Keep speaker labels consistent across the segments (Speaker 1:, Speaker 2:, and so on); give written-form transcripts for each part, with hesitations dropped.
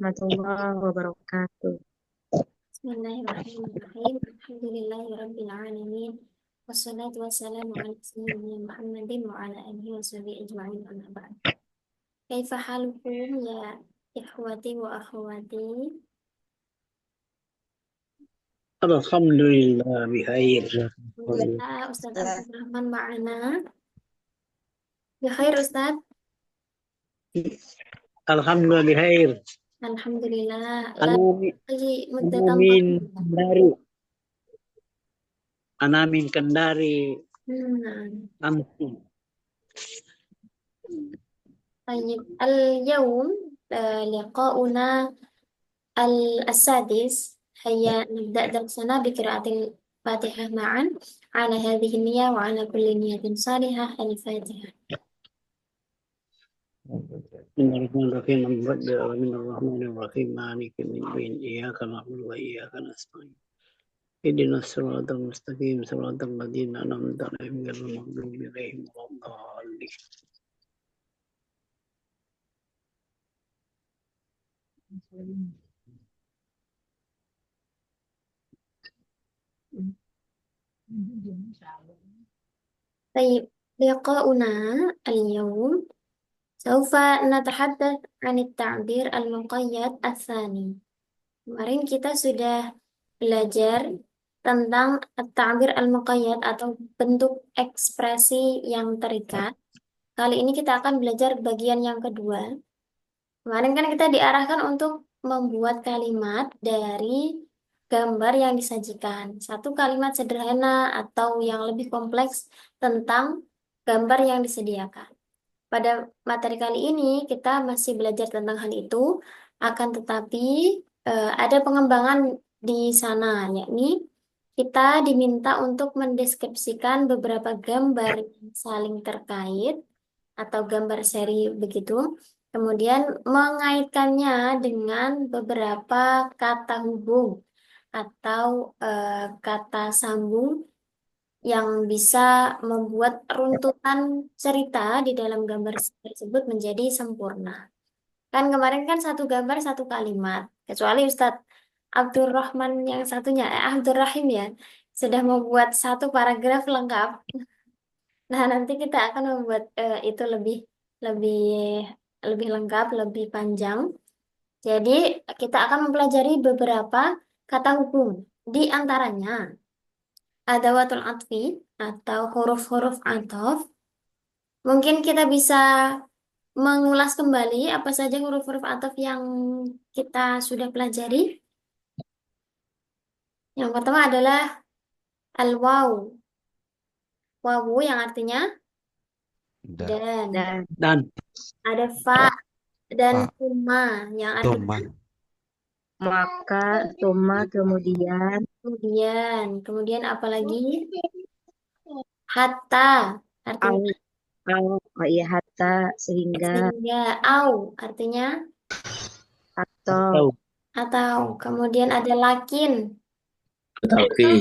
Speaker 1: warahmatullahi wabarakatuh.
Speaker 2: Bismillahirrahmanirrahim. Alhamdulillahirabbil alamin. Wassalatu wassalamu ala sayyidina Muhammadin wa ala alihi washabihi ajma'in amma ba'd. Kaifa halukum ya ikhwati wa akhwati?
Speaker 3: Alhamdulillah bikhair.
Speaker 2: Alhamdulillah Ustaz Abdul Rahman ma'ana. Ya khair Ustaz.
Speaker 3: Alhamdulillah bikhair.
Speaker 2: Alhamdulillah.
Speaker 3: Anami,
Speaker 2: Lagi muddah tambah.
Speaker 3: Anamin Kendari. Anamin Kendari. Amsi.
Speaker 2: طيب اليوم لقاؤنا السادس. هيا نبدأ درسنا بقراءة الفاتحة معا على هذه النية وعلى كل نية صالحة. الفاتحة.
Speaker 3: Bismillahirrahmanirrahim. Bismillahirrahmanirrahim. Maliki yaumiddin. Iyyaka na'budu wa iyyaka nasta'in. Ihdinas siratal mustaqim. Siratal ladzina an'amta 'alaihim ghairil maghdubi 'alaihim waladdallin.
Speaker 2: طيب لقاؤنا اليوم سوف نتحدث عن التعبير المقيد الثاني. Kemarin kita sudah belajar tentang ta'bir al-muqayyad atau bentuk ekspresi yang terikat. Kali ini kita akan belajar bagian yang kedua. Kemarin kan kita diarahkan untuk membuat kalimat dari gambar yang disajikan. Satu kalimat sederhana atau yang lebih kompleks tentang gambar yang disediakan. Pada materi kali ini kita masih belajar tentang hal itu, akan tetapi ada pengembangan di sana, yakni kita diminta untuk mendeskripsikan beberapa gambar yang saling terkait atau gambar seri begitu, kemudian mengaitkannya dengan beberapa kata hubung atau kata sambung yang bisa membuat runtutan cerita di dalam gambar tersebut menjadi sempurna. Kan kemarin kan satu gambar satu kalimat, kecuali Ustadz Abdurrahman yang satunya, Abdurrahim ya, sudah membuat satu paragraf lengkap. Nah, nanti kita akan membuat itu lebih lebih lengkap, lebih panjang. Jadi, kita akan mempelajari beberapa kata hubung. Di antaranya, adawatul atfi atau huruf-huruf ataf. Mungkin kita bisa mengulas kembali apa saja huruf-huruf ataf yang kita sudah pelajari. Yang pertama adalah al-waw. Wawu yang artinya dan.
Speaker 3: Dan
Speaker 2: Ada fa dan
Speaker 4: Pak
Speaker 2: kuma yang artinya
Speaker 4: Toma
Speaker 1: Maka, tuma,
Speaker 2: kemudian apa lagi? Hatta
Speaker 1: au,
Speaker 2: artinya
Speaker 1: oh iya, hatta, sehingga,
Speaker 2: sehingga, au artinya
Speaker 1: atau,
Speaker 2: atau, kemudian ada lakin,
Speaker 3: tapi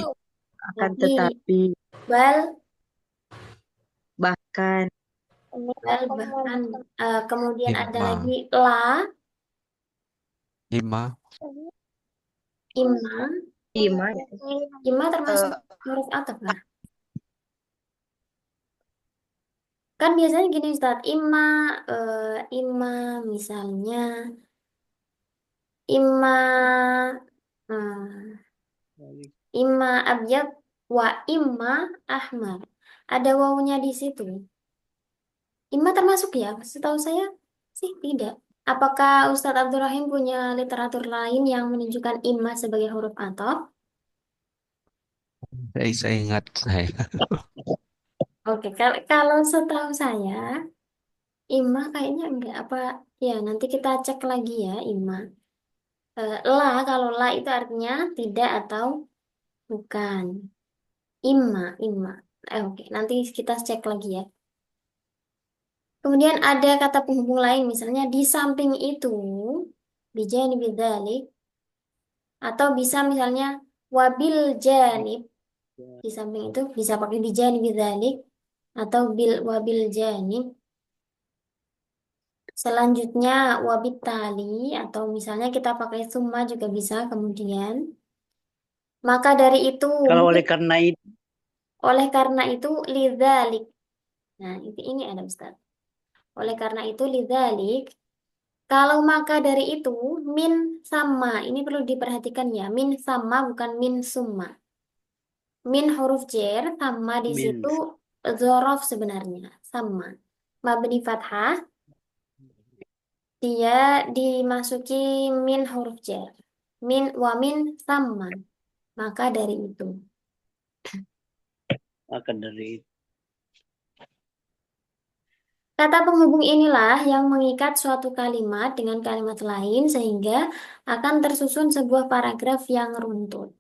Speaker 1: akan
Speaker 2: tapi,
Speaker 1: tetapi,
Speaker 2: bal,
Speaker 1: bahkan,
Speaker 2: bahkan. Kemudian ada
Speaker 4: Ima
Speaker 2: lagi la,
Speaker 4: Ima
Speaker 2: imma.
Speaker 1: ima,
Speaker 2: Imma termasuk huruf ataf lah. Kan biasanya gini Ustaz, imma misalnya imma hmm, imma abyad wa imma ahmar. Ada wawunya di situ. Imma termasuk ya? Setahu saya sih tidak. Apakah Ustadz Abdurrahim punya literatur lain yang menunjukkan imma sebagai huruf ataf?
Speaker 4: saya ingat saya
Speaker 2: Oke, kalau setahu saya imma kayaknya enggak apa ya nanti kita cek lagi ya imma. La kalau la itu artinya tidak atau bukan. Imma. Oke, nanti kita cek lagi ya. Kemudian ada kata penghubung lain, misalnya di samping itu, bijanibi dzalik, atau bisa misalnya wabil janib, di samping itu bisa pakai bijanibi dzalik, atau wabil janib. Selanjutnya wabitali atau misalnya kita pakai summa juga bisa kemudian. Maka dari itu
Speaker 3: Kalau oleh karena itu,
Speaker 2: oleh karena itu lidzalik. Nah, ini ada Ustaz. Oleh karena itu lidzalik kalau maka dari itu min sama ini perlu diperhatikan ya. Min sama bukan min summa. Min huruf jar sama di situ
Speaker 3: means
Speaker 2: dzaraf sebenarnya sama. Mabni fathah dia dimasuki min huruf jar. Min wa min sama. Maka dari itu.
Speaker 3: akan dari itu.
Speaker 2: Kata penghubung inilah yang mengikat suatu kalimat dengan kalimat lain sehingga akan tersusun sebuah paragraf yang runtut.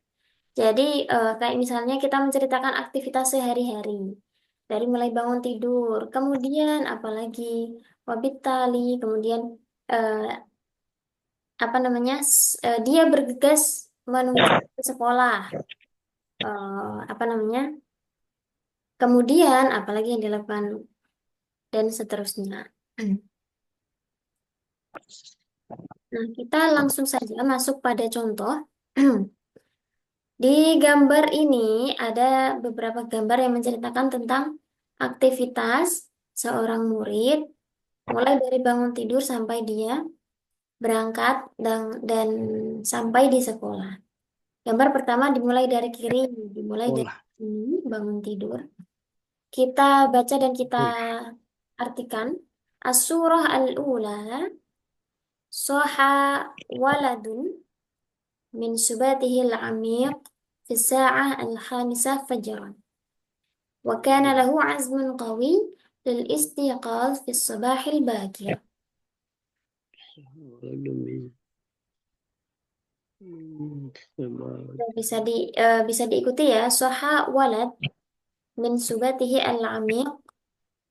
Speaker 2: Jadi kayak misalnya kita menceritakan aktivitas sehari-hari dari mulai bangun tidur, kemudian apalagi wabitali, kemudian eh, apa namanya dia bergegas menuju ke sekolah, apa namanya, kemudian apalagi yang dilakukan dan seterusnya. Nah, kita langsung saja masuk pada contoh. Di gambar ini ada beberapa gambar yang menceritakan tentang aktivitas seorang murid, mulai dari bangun tidur sampai dia berangkat dan sampai di sekolah. Gambar pertama dimulai dari kiri, dimulai dari
Speaker 3: Sekolah.
Speaker 2: sini, bangun tidur. Kita baca dan kita artikan. As-surah al-ula, soha waladun min subatihil amiq fi sa'ah al-khamisah fajran. وكان له عزم قوي للاستيقاظ في الصباح الباكر. Bisa diikuti ya. Soha walad min subatihi al-amiq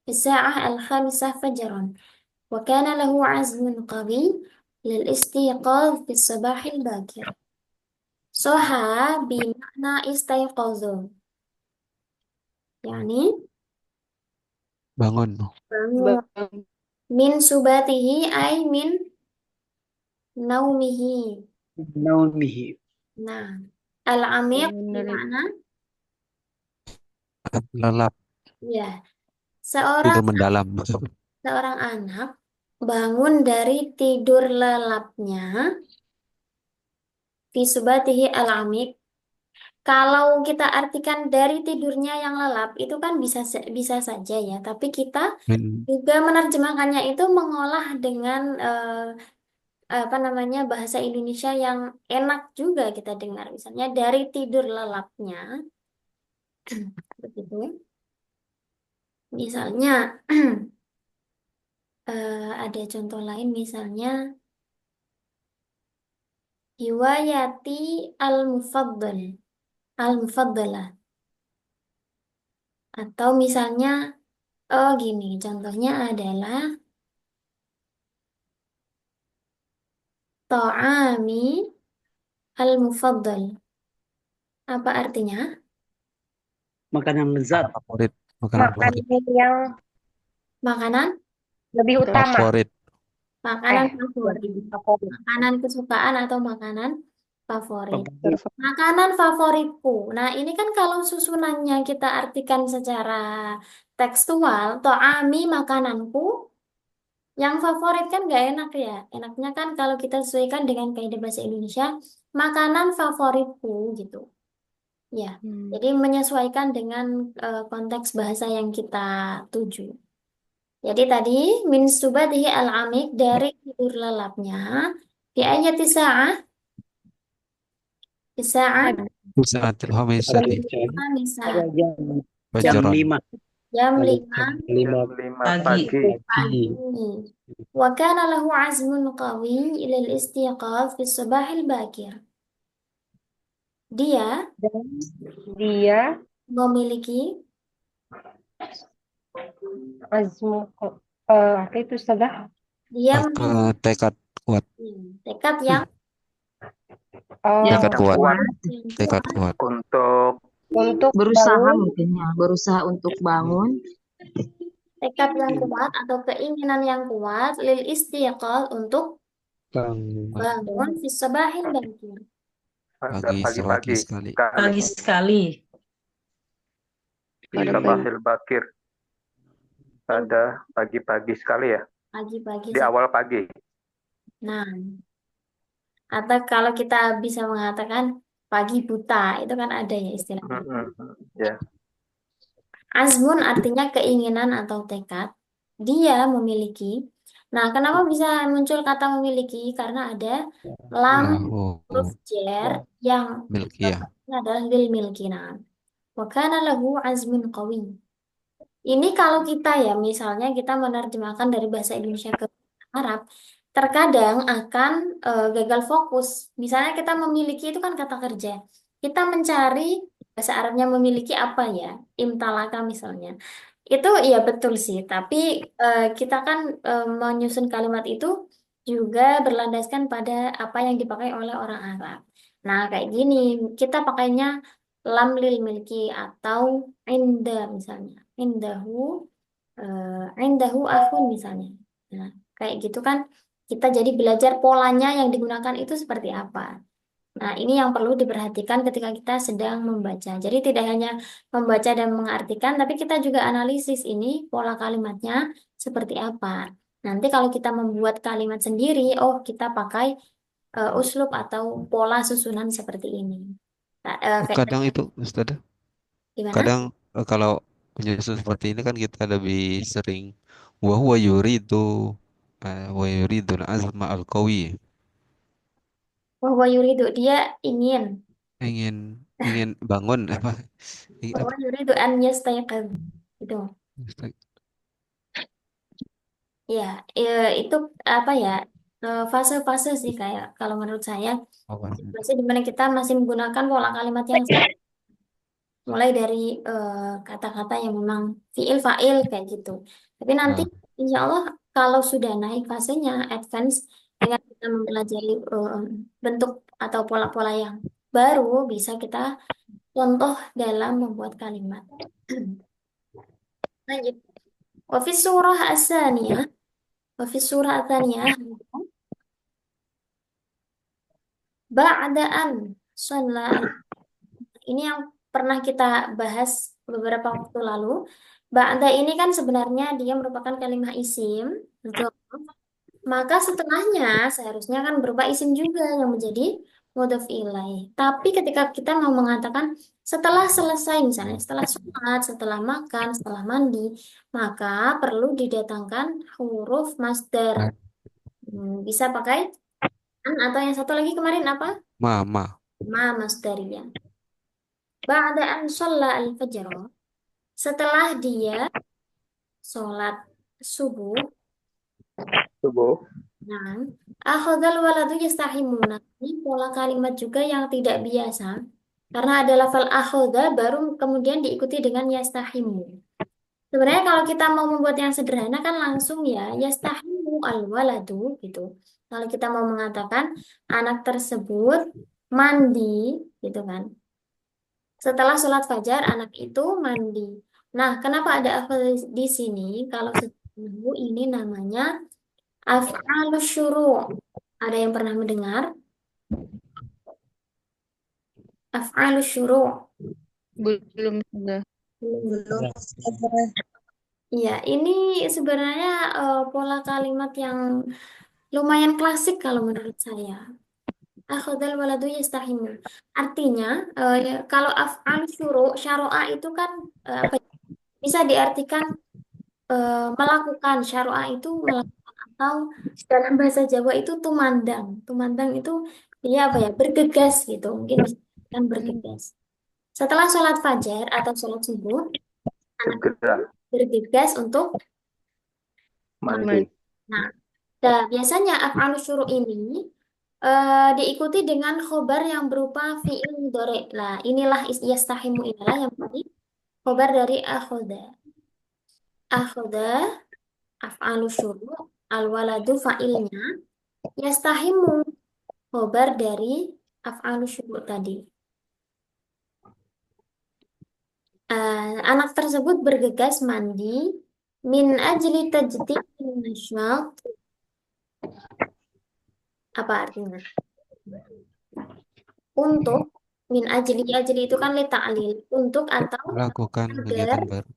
Speaker 2: fi sa'ah al-khamisah fajran. Wa kana lahu azmun qawi lil-istiqadh fi الصباح الباكر. Soha bimakna istayqadhu. Yani
Speaker 4: Bangun.
Speaker 2: bangun. Min subatihi ay min naumihi.
Speaker 3: Naumihi.
Speaker 2: Nah, al-amiq bermakna
Speaker 4: Lelap.
Speaker 2: ya, seorang
Speaker 4: Tidur mendalam.
Speaker 2: anak bangun dari tidur lelapnya fi subatihi al-amiq. Kalau kita artikan dari tidurnya yang lelap itu kan bisa saja ya, tapi kita
Speaker 4: Min,
Speaker 2: juga menerjemahkannya itu mengolah dengan apa namanya bahasa Indonesia yang enak juga kita dengar. Misalnya dari tidur lelapnya begitu. Misalnya ada contoh lain misalnya hiwayati al-mufaddal al-mufaddalah atau misalnya gini contohnya adalah ta'ami al-mufaddal. Apa artinya?
Speaker 3: Makanan lezat.
Speaker 4: favorit. Makanan favorit.
Speaker 1: Makanan yang
Speaker 2: Makanan
Speaker 1: lebih utama.
Speaker 4: Favorit.
Speaker 2: makanan favorit.
Speaker 1: Favorit.
Speaker 2: Makanan kesukaan atau makanan favorit.
Speaker 3: Favorit.
Speaker 2: Makanan favoritku. Nah, ini kan kalau susunannya kita artikan secara tekstual, to'ami makananku, yang favorit kan nggak enak ya. Enaknya kan kalau kita sesuaikan dengan kaidah bahasa Indonesia, makanan favoritku gitu. Ya, jadi menyesuaikan dengan konteks bahasa yang kita tuju. Jadi tadi min subatihi al-amik dari tidur lelapnya di ayat sa'ah di saat
Speaker 4: Saatil khamisati.
Speaker 2: Nisa
Speaker 3: Jam
Speaker 4: Fajron.
Speaker 3: 5
Speaker 2: jam 5
Speaker 1: Pagi.
Speaker 2: pagi. Wa kana lahu azmun qawi lil istiqaz fi sabahil bakir. Dia
Speaker 1: Dan dia
Speaker 2: memiliki
Speaker 1: azmu apa itu sadah?
Speaker 2: dia
Speaker 4: Apa tekad kuat.
Speaker 2: tekad yang
Speaker 4: Tekad kuat.
Speaker 2: kuat,
Speaker 4: Tekad kuat.
Speaker 1: Untuk
Speaker 5: Berusaha
Speaker 1: bangun,
Speaker 5: mungkin ya, berusaha untuk bangun
Speaker 2: tekad yang kuat atau keinginan yang kuat lil istiqal untuk
Speaker 3: Bangun.
Speaker 2: bangun fi sabahil bakir.
Speaker 4: Pagi
Speaker 5: Pagi-pagi
Speaker 4: sekali.
Speaker 5: pagi sekali.
Speaker 1: Pada
Speaker 5: Sabahil bakir pada pagi-pagi sekali ya,
Speaker 2: Pagi-pagi.
Speaker 5: di awal pagi.
Speaker 2: Nah, atau kalau kita bisa mengatakan pagi buta, itu kan ada ya istilahnya.
Speaker 5: Ya,
Speaker 2: Azmun artinya keinginan atau tekad. Dia memiliki. Nah, kenapa bisa muncul kata memiliki? Karena ada lam huruf
Speaker 4: Lahu
Speaker 2: jar yang
Speaker 4: milkiyah.
Speaker 2: ini adalah lil milki. Nah, wa kana lahu azmun qawi. Ini kalau kita ya, misalnya kita menerjemahkan dari bahasa Indonesia ke Arab, terkadang akan gagal fokus. Misalnya kita memiliki itu kan kata kerja. Kita mencari bahasa Arabnya memiliki apa ya? Imtalaka misalnya. Itu ya betul sih, tapi kita kan menyusun kalimat itu juga berlandaskan pada apa yang dipakai oleh orang Arab. Nah, kayak gini, kita pakainya lam lil milki atau inda misalnya. Indahu indahu akhun misalnya. Nah, kayak gitu kan kita jadi belajar polanya yang digunakan itu seperti apa. Nah, ini yang perlu diperhatikan ketika kita sedang membaca. Jadi tidak hanya membaca dan mengartikan, tapi kita juga analisis ini pola kalimatnya seperti apa. Nanti kalau kita membuat kalimat sendiri, oh kita pakai uslub atau pola susunan seperti ini. Nah, kayak
Speaker 4: Kadang itu Ustaz,
Speaker 2: gimana?
Speaker 4: kadang kalau penyusun seperti ini kan kita lebih sering wa huwa yuridu wa yuridun azma al-qawi.
Speaker 2: Bahwa yuridu dia ingin.
Speaker 4: Ingin ingin bangun apa? Ingin
Speaker 2: Bahwa
Speaker 4: apa?
Speaker 2: yuridu an yastayqidh. Gitu. Ya, itu apa ya? Fase-fase sih kayak kalau menurut saya.
Speaker 4: Oh,
Speaker 2: Fase di mana kita masih menggunakan pola kalimat yang sama. Mulai dari kata-kata yang memang fiil fa'il kayak gitu. Tapi nanti
Speaker 4: ah,
Speaker 2: insya Allah kalau sudah naik fasenya advance dengan kita mempelajari bentuk atau pola-pola yang baru bisa kita contoh dalam membuat kalimat. Lanjut. Wa surah as-saniyah, wa surah as-saniyah ba'daan shalla ini yang pernah kita bahas beberapa waktu lalu. Ba'da ini kan sebenarnya dia merupakan kalimat isim. Betul. Maka setelahnya seharusnya kan berupa isim juga yang menjadi mudhof ilaih. Tapi ketika kita mau mengatakan setelah selesai misalnya, setelah sholat, setelah makan, setelah mandi, maka perlu didatangkan huruf masdar. Bisa pakai an atau yang satu lagi kemarin apa?
Speaker 4: mama.
Speaker 2: Ma masdariyah. Ba'da an shalla al-fajr. Setelah dia sholat subuh,
Speaker 5: subuh.
Speaker 2: nah, akhadhal waladu yastahimuna. Ini pola kalimat juga yang tidak biasa. Karena ada lafal akhadha baru kemudian diikuti dengan yastahimu. Sebenarnya kalau kita mau membuat yang sederhana kan langsung ya yastahimu al waladu gitu. Kalau kita mau mengatakan anak tersebut mandi gitu kan. Setelah sholat fajar, anak itu mandi. Nah, kenapa ada afal di sini? Kalau sejauh ini namanya af'alus syuru'. Ada yang pernah mendengar? Af'alus syuru'.
Speaker 1: belum sudah.
Speaker 2: Belum. Iya, ini sebenarnya pola kalimat yang lumayan klasik kalau menurut saya. Akhadal waladu yastahimu. Artinya, kalau af'al syuru', syara'a itu kan apa ya, bisa diartikan melakukan syara'a itu melakukan atau dalam bahasa Jawa itu tumandang. Tumandang itu dia apa ya bergegas gitu. Mungkin bisa kan bergegas. Setelah sholat fajar atau sholat subuh, anak itu
Speaker 5: Segera
Speaker 2: bergegas untuk
Speaker 5: mandi.
Speaker 2: nah, biasanya af'alus syuru' ini diikuti dengan khobar yang berupa fi'il mudhari. Lah, inilah yastahimu inilah yang menjadi khobar dari akhoda. Akhoda af'alus syuru' al-waladu fa'ilnya yastahimu khobar dari af'alus syuru' tadi. Anak tersebut bergegas mandi Min ajli tajdidin nasyat. Apa artinya? Untuk. Min ajli. Ajli itu kan li ta'lil. Untuk atau
Speaker 4: Melakukan
Speaker 2: agar.
Speaker 4: kegiatan baru.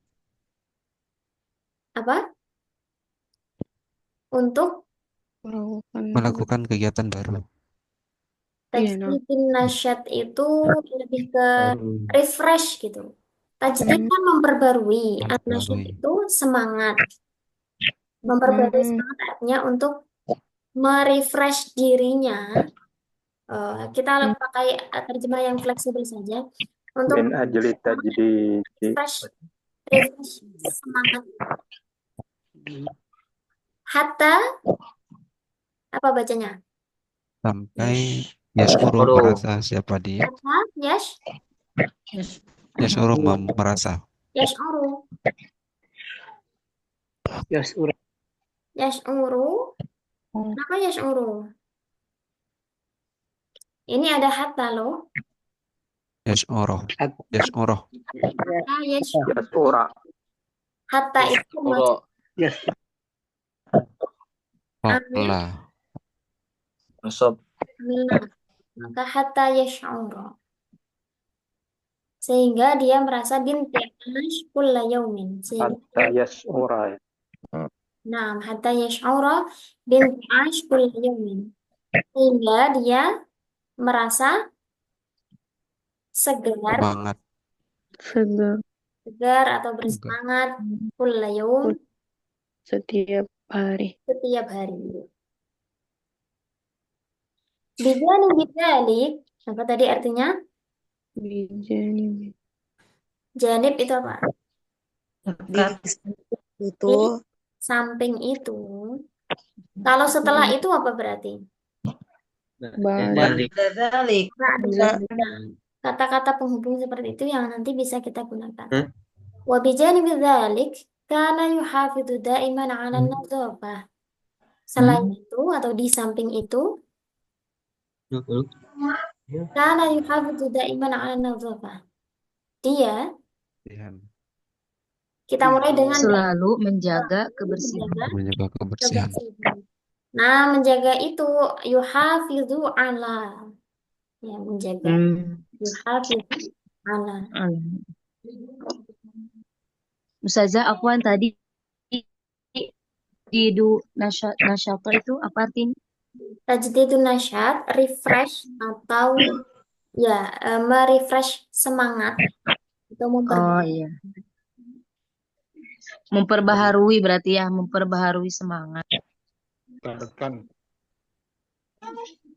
Speaker 2: Apa? Untuk
Speaker 4: Melakukan kegiatan baru.
Speaker 1: Iya, nah.
Speaker 2: tajdidin nasyat itu lebih ke
Speaker 5: Baru.
Speaker 2: refresh gitu. Tajdid kan memperbarui. Nasyat
Speaker 4: Memperbarui.
Speaker 2: itu semangat. Memperbarui semangat artinya untuk merefresh dirinya. Kita pakai terjemah yang fleksibel saja untuk
Speaker 5: Min ajli tajdid.
Speaker 2: refresh semangat. Hatta apa bacanya?
Speaker 4: Sampai yash'uru merasa siapa dia.
Speaker 2: Hatta
Speaker 4: Yash'uru merasa.
Speaker 2: yash'uru.
Speaker 3: Yas'ura.
Speaker 2: Yash'uru. Kenapa yash'uru? Ini ada hatta loh.
Speaker 4: Yash'uru. Yash'uru.
Speaker 5: Yas'ura.
Speaker 2: Hatta itu masuk
Speaker 3: Yes.
Speaker 4: Fa'la.
Speaker 2: minah. Maka hatta yash'uru. Sehingga dia merasa binti'ash kulla yaumin.
Speaker 5: Hatta yas'ura.
Speaker 2: Nah, hatta yash'ura binti'ash kulla yaumin. Sehingga dia merasa segar,
Speaker 4: Semangat.
Speaker 2: segar atau bersemangat kulla yaum,
Speaker 1: Setiap hari.
Speaker 2: setiap hari. Bijalik, apa tadi artinya?
Speaker 1: Bijani.
Speaker 2: Janib itu apa?
Speaker 6: Itu
Speaker 2: Samping itu. Kalau setelah itu apa berarti?
Speaker 1: Balik.
Speaker 6: dzalik.
Speaker 2: Nah, kata-kata penghubung seperti itu yang nanti bisa kita gunakan. Wa bijanibi dzalik kana yuhafidhu daiman 'ala an-nadhafah. Selain itu atau di samping itu, kana yuhafidhu daiman 'ala an-nadhafah. Dia, kita mulai dengan
Speaker 6: Selalu menjaga kebersihan.
Speaker 4: Menjaga kebersihan.
Speaker 2: Nah, menjaga itu yuhafidhu 'ala. Ya, menjaga. Yuhafidhu 'ala.
Speaker 6: Ustazah, Afwan tadi di nasyata itu apa artinya?
Speaker 2: Tajdidun nasyat, refresh atau ya merefresh semangat atau
Speaker 6: Oh iya. Memperbaharui berarti ya, memperbaharui semangat.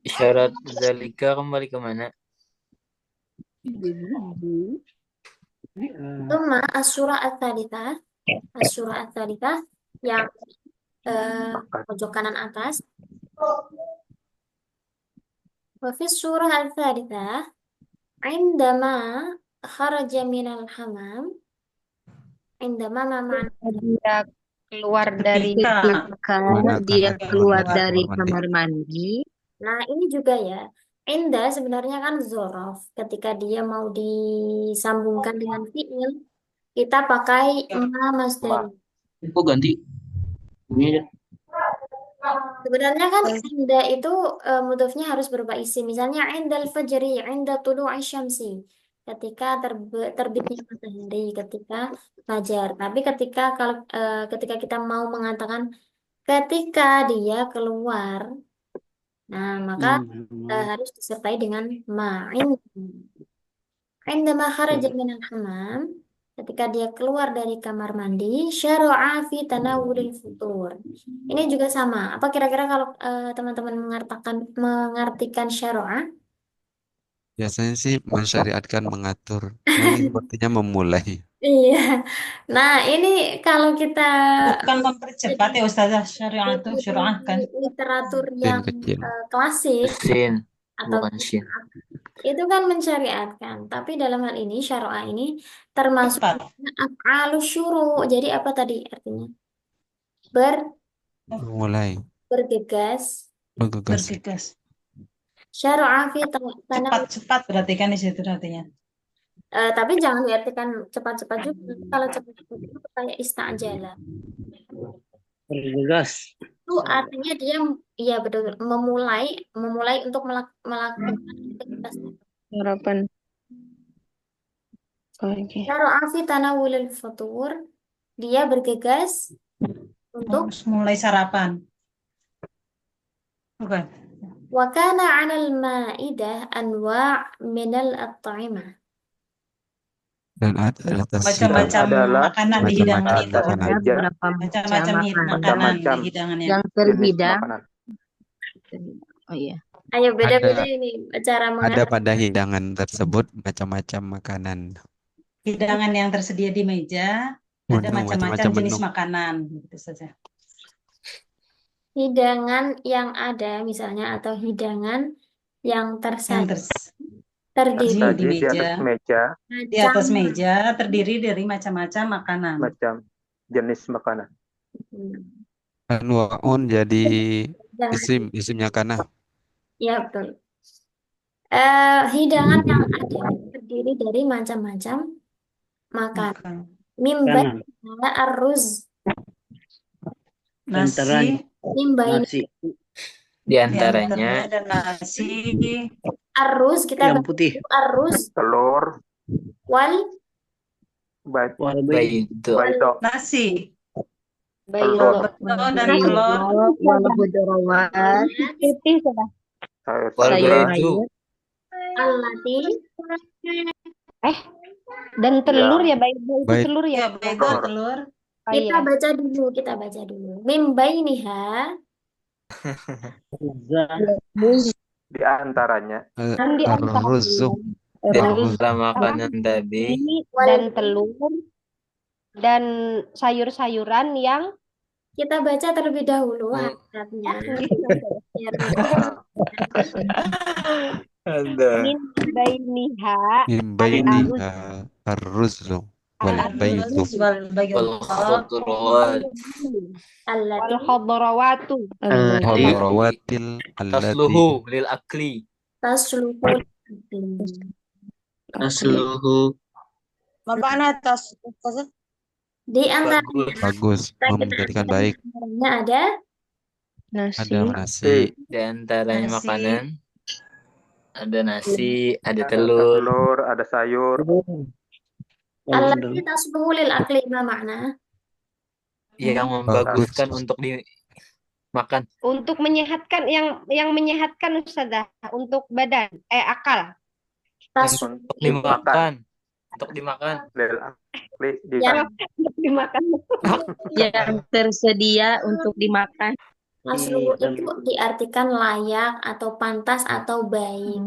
Speaker 7: Isyarat zalika kembali ke mana?
Speaker 2: Thumma as-surah ats-tsalitsah, as-surah ats-tsalitsah yang pojok kanan atas. Wa fi surah ats-tsalitsah indama kharaja minal hamam, indama ma'ana
Speaker 1: Dia keluar dari
Speaker 6: Ketika dia keluar dari kamar mandi.
Speaker 2: Nah, ini juga ya. Inda sebenarnya kan zorof. Ketika dia mau disambungkan dengan fi'il, kita pakai ma masdari.
Speaker 7: Kok ganti? Ini aja.
Speaker 2: Sebenarnya kan inda itu mudhofnya harus berupa isim. Misalnya indal fajri, inda tulu'i syamsi. Ketika terbitnya matahari, ketika fajar. Tapi ketika kita mau mengatakan ketika dia keluar, nah maka harus disertai dengan ma'in. Indama kharaja minal hammam, ketika dia keluar dari kamar mandi, syara'a fi tanawulil futur. Ini juga sama. Apa kira-kira kalau teman-teman mengartikan syara'a?
Speaker 4: Biasanya sih mensyariatkan mengatur. Ini sepertinya memulai.
Speaker 2: Iya. Nah, ini kalau kita
Speaker 8: Bukan mempercepat ya Ustazah, syariah itu syariah kan.
Speaker 2: literatur
Speaker 4: Sin
Speaker 2: yang
Speaker 4: kecil.
Speaker 2: klasik
Speaker 7: Sin,
Speaker 2: atau
Speaker 7: bukan sin.
Speaker 2: itu kan mensyariatkan. Tapi dalam hal ini syara'a ini termasuk
Speaker 8: Cepat.
Speaker 2: af'alus syuru'. Jadi apa tadi artinya?
Speaker 4: Memulai.
Speaker 2: Bergegas.
Speaker 8: Bergegas.
Speaker 2: Syara'a fi tanawul.
Speaker 8: Cepat berarti kan di situ artinya.
Speaker 2: Tapi jangan diartikan cepat-cepat juga. Kalau cepat-cepat itu kayak istajala.
Speaker 3: bergegas.
Speaker 2: Itu artinya dia ya betul memulai untuk melakukan aktivitas.
Speaker 1: Sarapan. Oke.
Speaker 2: Taruh afi tanawulil futur, dia bergegas untuk
Speaker 8: Harus mulai sarapan. Bukan.
Speaker 2: wa kana 'alal ma'idah anwa' minal at'imah.
Speaker 4: Dan ada atas
Speaker 8: Macam-macam
Speaker 5: adalah
Speaker 8: makanan di hidangan itu.
Speaker 4: macam-macam makanan.
Speaker 5: meja
Speaker 6: Beberapa
Speaker 8: Macam-macam
Speaker 6: makanan
Speaker 8: makanan
Speaker 5: Macam-macam
Speaker 8: di hidangannya.
Speaker 6: yang
Speaker 5: jenis
Speaker 6: terhidang.
Speaker 5: makanan.
Speaker 6: Oh iya.
Speaker 2: Ayo beda-beda
Speaker 4: Ada
Speaker 2: ini cara
Speaker 4: ada
Speaker 2: menghadapi.
Speaker 4: pada hidangan tersebut macam-macam makanan.
Speaker 8: Hidangan yang tersedia di meja, ada
Speaker 4: Menu,
Speaker 8: macam-macam
Speaker 4: macam-macam
Speaker 8: jenis
Speaker 4: menu.
Speaker 8: makanan, gitu saja.
Speaker 2: Hidangan yang ada misalnya atau hidangan yang
Speaker 8: Yang
Speaker 2: tersaji
Speaker 8: tersaji
Speaker 2: terdiri
Speaker 8: di
Speaker 5: Tersaji di atas
Speaker 8: meja.
Speaker 5: meja
Speaker 8: Di atas
Speaker 2: macam
Speaker 8: meja terdiri dari macam-macam makanan.
Speaker 5: macam jenis makanan.
Speaker 4: Anwaun jadi
Speaker 2: hidangan.
Speaker 4: isimnya kana.
Speaker 2: Ya betul. Hidangan yang ada terdiri dari macam-macam makanan.
Speaker 8: Makan.
Speaker 2: Mimbai
Speaker 3: Kanan.
Speaker 2: aruz,
Speaker 3: Antaranya
Speaker 8: Nasi,
Speaker 2: mimbai
Speaker 3: nasi
Speaker 7: Di
Speaker 8: di antaranya
Speaker 7: antaranya
Speaker 8: ada nasi,
Speaker 2: aruz kita
Speaker 3: yang
Speaker 2: baca
Speaker 3: putih.
Speaker 2: dulu aruz
Speaker 5: Telur,
Speaker 2: wal
Speaker 5: baik,
Speaker 3: Walbai.
Speaker 7: baido,
Speaker 5: baito,
Speaker 8: nasi,
Speaker 5: telur,
Speaker 8: betul dan telur,
Speaker 6: Wal khudrawat,
Speaker 1: Putih sudah.
Speaker 5: sayur
Speaker 7: wal
Speaker 5: sayuran,
Speaker 7: baidu,
Speaker 2: alati
Speaker 1: Dan telur
Speaker 5: yang
Speaker 1: ya, baik itu
Speaker 4: Baik.
Speaker 1: telur ya.
Speaker 8: ya beda
Speaker 5: telur,
Speaker 8: telur,
Speaker 1: Oh,
Speaker 2: kita
Speaker 1: iya.
Speaker 2: baca dulu mimbainiha
Speaker 5: di antaranya
Speaker 1: Kan di antara
Speaker 4: Ar-ruzuk.
Speaker 7: di
Speaker 1: ruz
Speaker 7: antara makanan tadi
Speaker 1: dan telur dan sayur-sayuran yang
Speaker 2: kita baca terlebih dahulu
Speaker 7: Hmm.
Speaker 2: hadapnya biar
Speaker 7: ada
Speaker 1: min bainiha
Speaker 4: Min bainiha ar-ruzuk wal baidu.
Speaker 8: al-ruz wal
Speaker 7: wal
Speaker 8: bayad,
Speaker 7: khudrat
Speaker 2: alati
Speaker 1: wal khadrawatu.
Speaker 4: Khadrawatil allati
Speaker 7: tasluhu lil akli
Speaker 2: tasluhul
Speaker 7: tasluhu
Speaker 6: Makanan atas
Speaker 2: di antara
Speaker 7: bagus
Speaker 4: bagus, menjadikan baik.
Speaker 2: ada
Speaker 1: Nasi.
Speaker 4: Ada nasi,
Speaker 7: di antaranya
Speaker 8: Nasi.
Speaker 7: makanan ada nasi ada
Speaker 5: ada
Speaker 7: telur
Speaker 5: telur, ada sayur,
Speaker 2: alati tasluhul akli ma makna
Speaker 7: yang membaguskan untuk dimakan
Speaker 1: Untuk menyehatkan yang menyehatkan Ustazah untuk badan akal.
Speaker 2: tasluhul
Speaker 7: untuk dimakan untuk dimakan
Speaker 5: lil akli
Speaker 2: yang
Speaker 1: Dimakan.
Speaker 6: yang tersedia untuk dimakan.
Speaker 2: tasluhul itu diartikan layak atau pantas atau baik.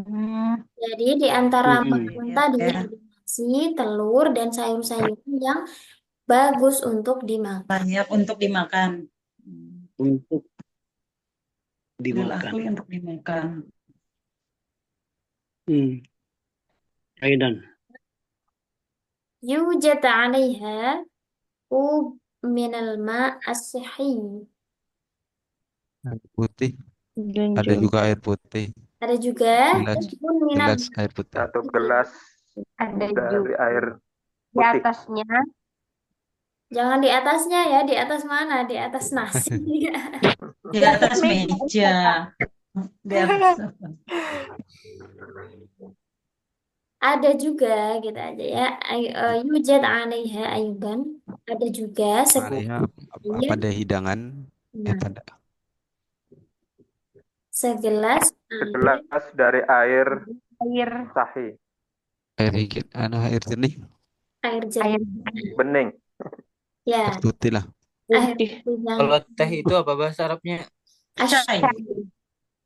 Speaker 2: Jadi di antara makanan tadi
Speaker 8: ya.
Speaker 2: ada nasi, telur, dan sayur-sayuran yang bagus untuk dimakan.
Speaker 8: Banyak untuk dimakan.
Speaker 3: Untuk
Speaker 8: Lil
Speaker 3: dimakan.
Speaker 8: akli untuk dimakan.
Speaker 3: Aidan.
Speaker 2: Yujad 'alaiha ub minal ma' as-sihhi.
Speaker 4: air putih. Ada juga air putih.
Speaker 2: Ada juga
Speaker 4: Gelas.
Speaker 2: ubun minal
Speaker 4: Gelas air putih.
Speaker 5: satu gelas
Speaker 1: Ada
Speaker 5: dari
Speaker 1: juga
Speaker 5: air
Speaker 1: di
Speaker 5: putih.
Speaker 1: atasnya.
Speaker 2: Jangan di atasnya ya, di atas mana? Di atas nasi.
Speaker 8: Di atas meja. Di atas.
Speaker 2: Ada juga gitu aja ya. Yujad 'alaiha ayuban. Ada juga
Speaker 4: Alaiha pada hidangan.
Speaker 2: Nah,
Speaker 4: Pada
Speaker 2: segelas
Speaker 5: Segelas dari air
Speaker 1: Air
Speaker 5: sahih,
Speaker 4: air hikit, air jernih,
Speaker 2: air jernih.
Speaker 5: bening.
Speaker 2: Ya,
Speaker 4: air putih lah.
Speaker 2: air
Speaker 1: putih.
Speaker 2: putih yang
Speaker 7: kalau teh itu apa bahasa Arabnya
Speaker 8: Syai.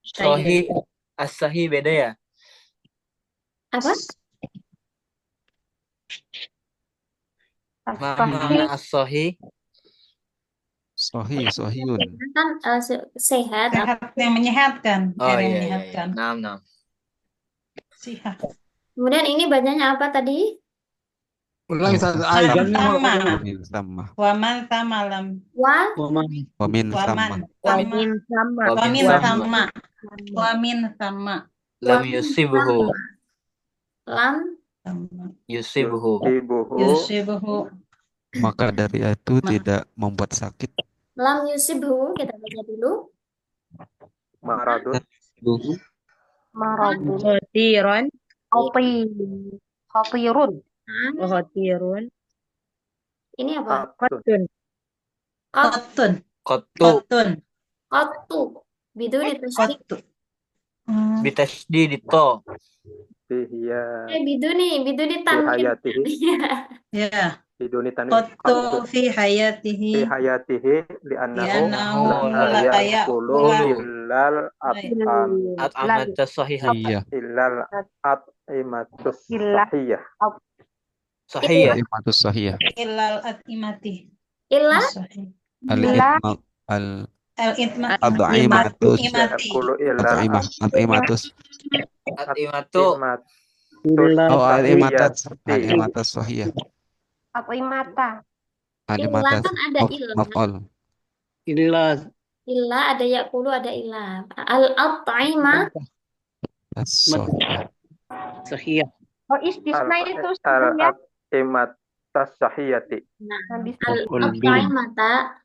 Speaker 7: sohi as-sahi beda ya
Speaker 2: apa?
Speaker 7: mana as-sahi
Speaker 4: Sohiyun.
Speaker 2: Kan sehat.
Speaker 8: Sehat yang menyehatkan.
Speaker 7: oh
Speaker 8: Air yang
Speaker 7: iya iya
Speaker 8: menyehatkan.
Speaker 7: nam
Speaker 8: Sehat.
Speaker 2: Kemudian ini bacanya apa tadi?
Speaker 3: Ulangi satu Aidan.
Speaker 4: Sama.
Speaker 8: Waman tamalam.
Speaker 4: Wamin sama.
Speaker 6: Wamin sama.
Speaker 8: Wamin
Speaker 7: sama.
Speaker 8: sama. Wamin sama.
Speaker 7: lam yusibuhu
Speaker 2: Lam
Speaker 7: yusibuhu
Speaker 5: Ibuhu
Speaker 8: Yusibuhu.
Speaker 4: Maka dari itu tidak membuat sakit.
Speaker 2: Lam yusibhu, kita baca dulu.
Speaker 5: Maradun.
Speaker 1: Maradun.
Speaker 6: Khotiron.
Speaker 1: Khatirun.
Speaker 2: Nah,
Speaker 6: Khotirun.
Speaker 2: ini apa?
Speaker 5: Qatun.
Speaker 2: Qat,
Speaker 8: Qatun.
Speaker 7: Kotu.
Speaker 8: Qatun.
Speaker 2: qattu. Biduni tasydid.
Speaker 8: Qattu. Hmm.
Speaker 7: Bitasdi di to.
Speaker 5: Fihiya.
Speaker 2: Biduni tanwin.
Speaker 5: Hayatihi.
Speaker 8: Ya.
Speaker 5: Biduni tanwin.
Speaker 8: Qattu
Speaker 5: Qatun.
Speaker 8: fi hayatihi.
Speaker 5: Fi hayatihi li'annahu
Speaker 8: Li'annahu
Speaker 5: la
Speaker 8: la
Speaker 5: ya'kulu
Speaker 8: ya'kulu.
Speaker 5: illal at'am
Speaker 7: At'amata sahihah.
Speaker 4: Iya.
Speaker 5: illal at'imatus
Speaker 1: Illah.
Speaker 5: sahiyah.
Speaker 7: Sahihah.
Speaker 4: Al-imatus sahih.
Speaker 8: Ilal atimati.
Speaker 2: Illa
Speaker 8: As-sahih.
Speaker 4: Al-itma
Speaker 8: Al-itma.
Speaker 4: al-at'imatus
Speaker 8: Imati.
Speaker 5: Ya'kulu illal
Speaker 4: at'imah at'imatus
Speaker 7: Atimatu.
Speaker 3: Illa
Speaker 4: oh al-imatas
Speaker 5: sahiyati.
Speaker 4: al-imatas sahih.
Speaker 1: At'imata.
Speaker 2: illa
Speaker 4: Al-imatas
Speaker 2: kan ada illa.
Speaker 4: maf'ul.
Speaker 3: illa
Speaker 2: Illa ada yaqulu, ada illa. Al-at'ima
Speaker 4: As-sahih.
Speaker 3: sahih.
Speaker 1: Oh, istisna itu Ustazah ya.
Speaker 5: Al-at'imatas sahiyati.
Speaker 2: Nah,
Speaker 1: Habis
Speaker 2: al-at'imata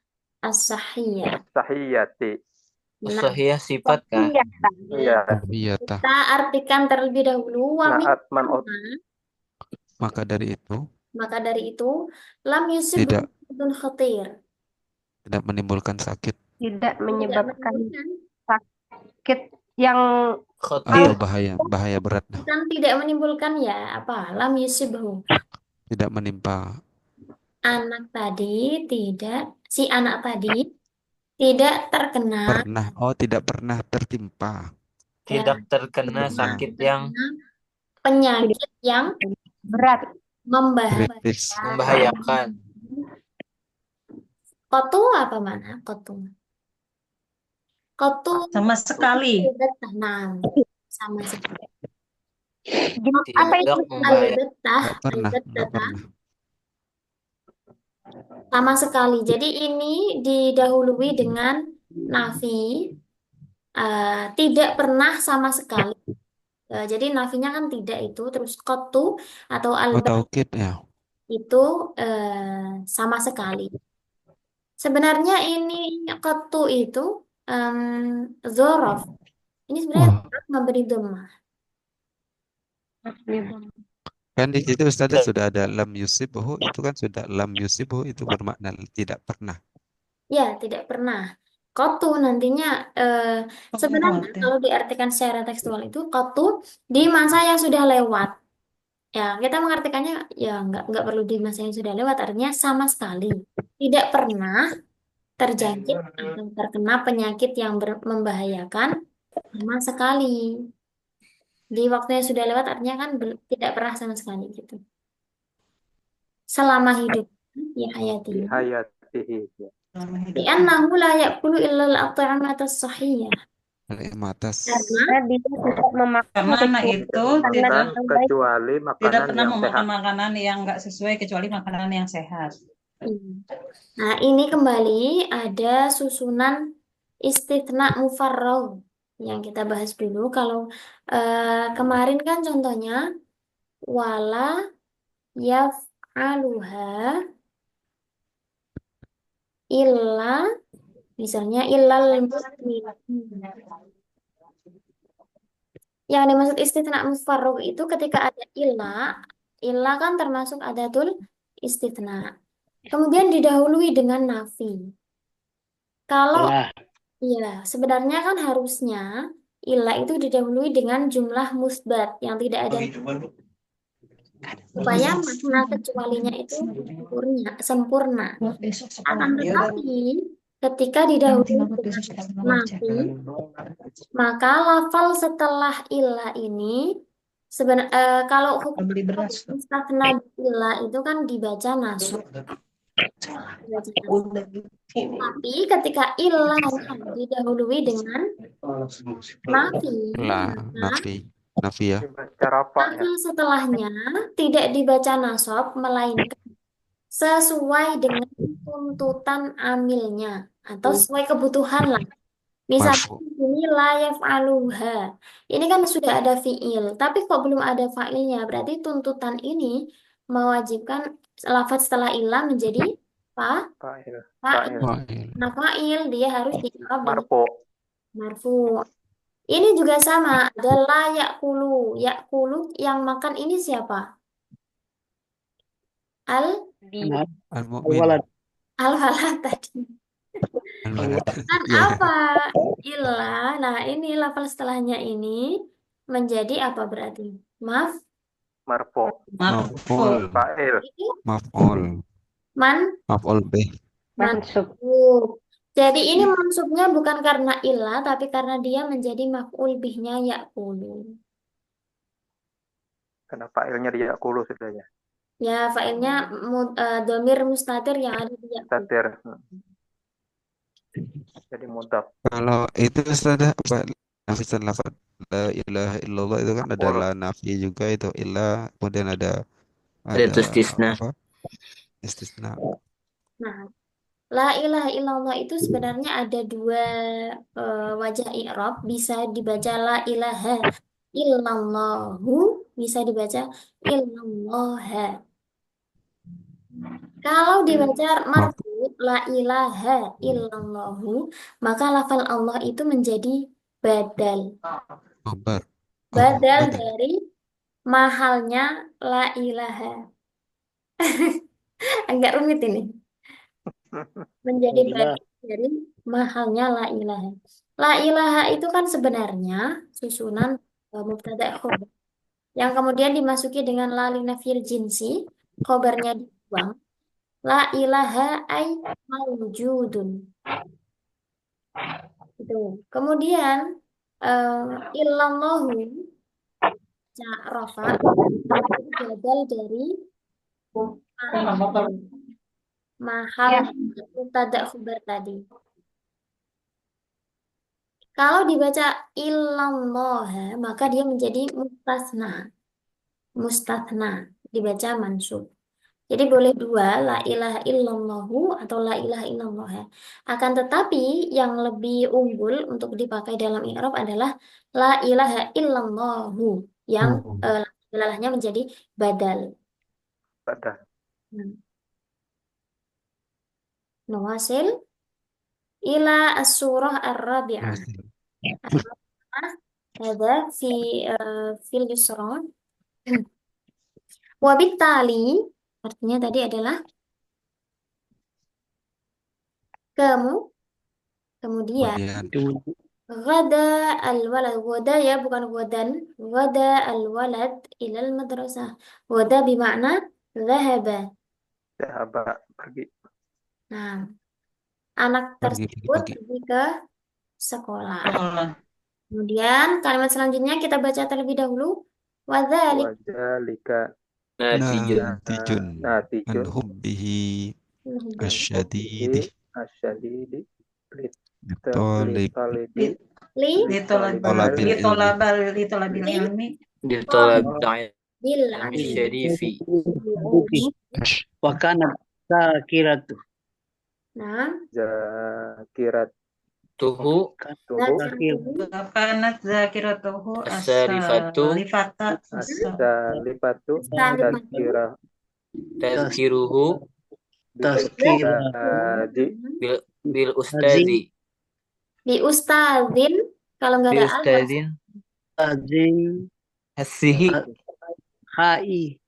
Speaker 2: as-sahiyah.
Speaker 5: Sahiyati.
Speaker 2: Nah,
Speaker 7: Sahihah sifat kan?
Speaker 1: iya.
Speaker 5: Iya.
Speaker 4: Iya tah.
Speaker 2: kita artikan terlebih dahulu wa min
Speaker 5: Naat man
Speaker 2: thumma.
Speaker 4: Maka dari itu
Speaker 2: Maka dari itu lam yusib
Speaker 4: Tidak.
Speaker 2: bidun khatir.
Speaker 4: tidak menimbulkan sakit
Speaker 1: Tidak menyebabkan
Speaker 2: Tidak
Speaker 1: sakit yang
Speaker 4: atau
Speaker 7: Khotir.
Speaker 4: bahaya berat.
Speaker 2: kan tidak menimbulkan ya apa? Lam yusibhu.
Speaker 4: Tidak menimpa
Speaker 2: Anak tadi tidak, si anak tadi tidak terkena
Speaker 4: tidak pernah tertimpa
Speaker 7: Tidak terkena sakit yang
Speaker 2: penyakit yang
Speaker 1: berat.
Speaker 4: kritis.
Speaker 7: membahayakan.
Speaker 2: Kotu apa mana? Kotu. Kotu
Speaker 8: Sama sekali.
Speaker 2: tenang sama sekali.
Speaker 1: Apa itu?
Speaker 7: Tidak membahayakan.
Speaker 4: Nggak pernah.
Speaker 2: Sama sekali. Jadi ini didahului dengan nafi, tidak pernah sama sekali. Jadi nafinya kan tidak itu, terus kotu atau
Speaker 4: Oh,
Speaker 2: albat
Speaker 4: taukid ya.
Speaker 2: itu sama sekali. Sebenarnya ini kotu itu zorof. Ini sebenarnya memberi dhammah.
Speaker 4: Kan di situ Ustazah sudah ada lam yusibhu, itu kan sudah lam yusibhu itu bermakna tidak pernah.
Speaker 2: Ya, tidak pernah. Kotu nantinya sebenarnya kalau diartikan secara tekstual itu kotu di masa yang sudah lewat. Ya, kita mengartikannya ya nggak perlu di masa yang sudah lewat, artinya sama sekali tidak pernah terjangkit atau terkena penyakit yang membahayakan sama sekali. Di waktu yang sudah lewat artinya kan tidak pernah sama sekali gitu. Selama hidup ya hayati.
Speaker 5: Hayatihi.
Speaker 2: Li'annahu la ya'kulu illa al-at'imata as-sahihah.
Speaker 4: Al-imatas.
Speaker 2: Karena
Speaker 1: Dia tidak memakan
Speaker 8: Karena anak itu
Speaker 5: Makanan kecuali
Speaker 8: tidak
Speaker 5: makanan
Speaker 8: pernah
Speaker 5: yang
Speaker 8: memakan
Speaker 5: sehat.
Speaker 8: makanan yang nggak sesuai kecuali makanan yang sehat.
Speaker 2: Nah, ini kembali ada susunan istitsna mufarragh yang kita bahas dulu. Kalau kemarin kan contohnya wala yaf'aluha illa, misalnya illal muslimin. Yang dimaksud istitsna mufarragh itu ketika ada illa kan termasuk adatul istitsna. Kemudian didahului dengan nafi. Kalau iya, sebenarnya kan harusnya illa itu didahului dengan jumlah musbat yang tidak ada supaya makna kecualinya itu sempurna. Akan tetapi ketika didahului dengan nafi, maka lafal setelah illa ini kalau hukum istisna illa itu kan dibaca nasab. Tapi ketika ilah didahului dengan nafi,
Speaker 4: Nafi ya.
Speaker 2: maka setelahnya tidak dibaca nasab melainkan sesuai dengan tuntutan amilnya atau sesuai kebutuhan lah. Misalnya ini la yaf'aluha. Ini kan sudah ada fiil, tapi kok belum ada fa'ilnya. Berarti tuntutan ini mewajibkan lafaz setelah ilah menjadi Fa,
Speaker 5: Fa'il.
Speaker 2: fa'il.
Speaker 5: Fa'il.
Speaker 4: Fa'il.
Speaker 2: Nah, fa'il dia harus di-i'rab dengan
Speaker 5: Marfu.
Speaker 2: marfu. Ini juga sama, ada la yakulu. Yakulu yang makan ini siapa? Al
Speaker 1: Di
Speaker 4: Al-mu'min.
Speaker 3: Al-walad.
Speaker 2: al-walad tadi.
Speaker 4: Al-walad.
Speaker 2: Kan
Speaker 4: Iya, iya.
Speaker 2: apa? Illa. Nah, ini lafal setelahnya ini menjadi apa berarti? Maaf,
Speaker 5: Marfu.
Speaker 4: Maf'ul.
Speaker 5: Fa'il.
Speaker 2: ini
Speaker 4: Maf'ul. Maf'ul bih.
Speaker 1: mansub.
Speaker 2: mansub. Jadi ini mansubnya bukan karena illa, tapi karena dia menjadi maf'ul bihnya yakulu.
Speaker 5: Karena fa'ilnya dia kulu sudahnya.
Speaker 2: Ya, fa'ilnya domir mustatir yang ada di yakulu.
Speaker 5: Tatir. Jadi mudhaf.
Speaker 4: Kalau itu Ustazah apa nafisan lafaz la ilaha illallah itu kan ada
Speaker 5: Maf'ul.
Speaker 4: la nafi juga itu illa kemudian ada
Speaker 7: Ada istisna.
Speaker 4: apa istisna.
Speaker 2: Nah, la ilaha illallah itu sebenarnya ada dua wajah i'rab, bisa dibaca la ilaha illallahu, bisa dibaca illallaha. Kalau dibaca marfu la ilaha illallahu, maka lafal Allah itu menjadi badal.
Speaker 4: Khabar.
Speaker 2: Badal
Speaker 4: Badal.
Speaker 2: dari mahalnya la ilaha. Agak rumit ini. Menjadi
Speaker 3: Alhamdulillah.
Speaker 2: badal dari mahalnya la ilaha. La ilaha itu kan sebenarnya susunan mubtada khobar yang kemudian dimasuki dengan la linafil jinsi, khobarnya dibuang. La ilaha ay mawjudun. Itu. Kemudian illallahu rafa badal dari mahal mubtada khobar tadi. Kalau dibaca illallah, maka dia menjadi mustasna. Mustasna dibaca mansub. Jadi boleh dua, la ilaha illallahu atau la ilaha illallah. Akan tetapi yang lebih unggul untuk dipakai dalam i'rab adalah la ilaha illallahu yang ilahnya menjadi badal.
Speaker 5: Badal.
Speaker 2: Nawasil ila as-surah ar-rabi'ah. Ada fil yusra. Wabittali artinya tadi adalah kemudian Gada al-walad, gada ya bukan godan, gada al-walad ilal madrasah. Gada bermakna zahaba.
Speaker 5: Zahaba, pergi.
Speaker 2: Nah, anak tersebut pergi ke sekolah. Kemudian kalimat selanjutnya kita baca terlebih dahulu.
Speaker 5: Wadzalika
Speaker 7: natijun
Speaker 5: natijun
Speaker 4: an hubbihi asyadidi
Speaker 5: litolabil
Speaker 8: ilmi
Speaker 7: syarifi.
Speaker 3: Wa kana zakiratu.
Speaker 2: Nah,
Speaker 7: Tuhu
Speaker 8: kanat zakiratuhu
Speaker 7: as-sarifatu tazkiruhu bil ustazi.
Speaker 2: Bi ustazin kalau nggak ada
Speaker 7: Ustazin
Speaker 3: Azin
Speaker 7: hasihi.
Speaker 3: hai.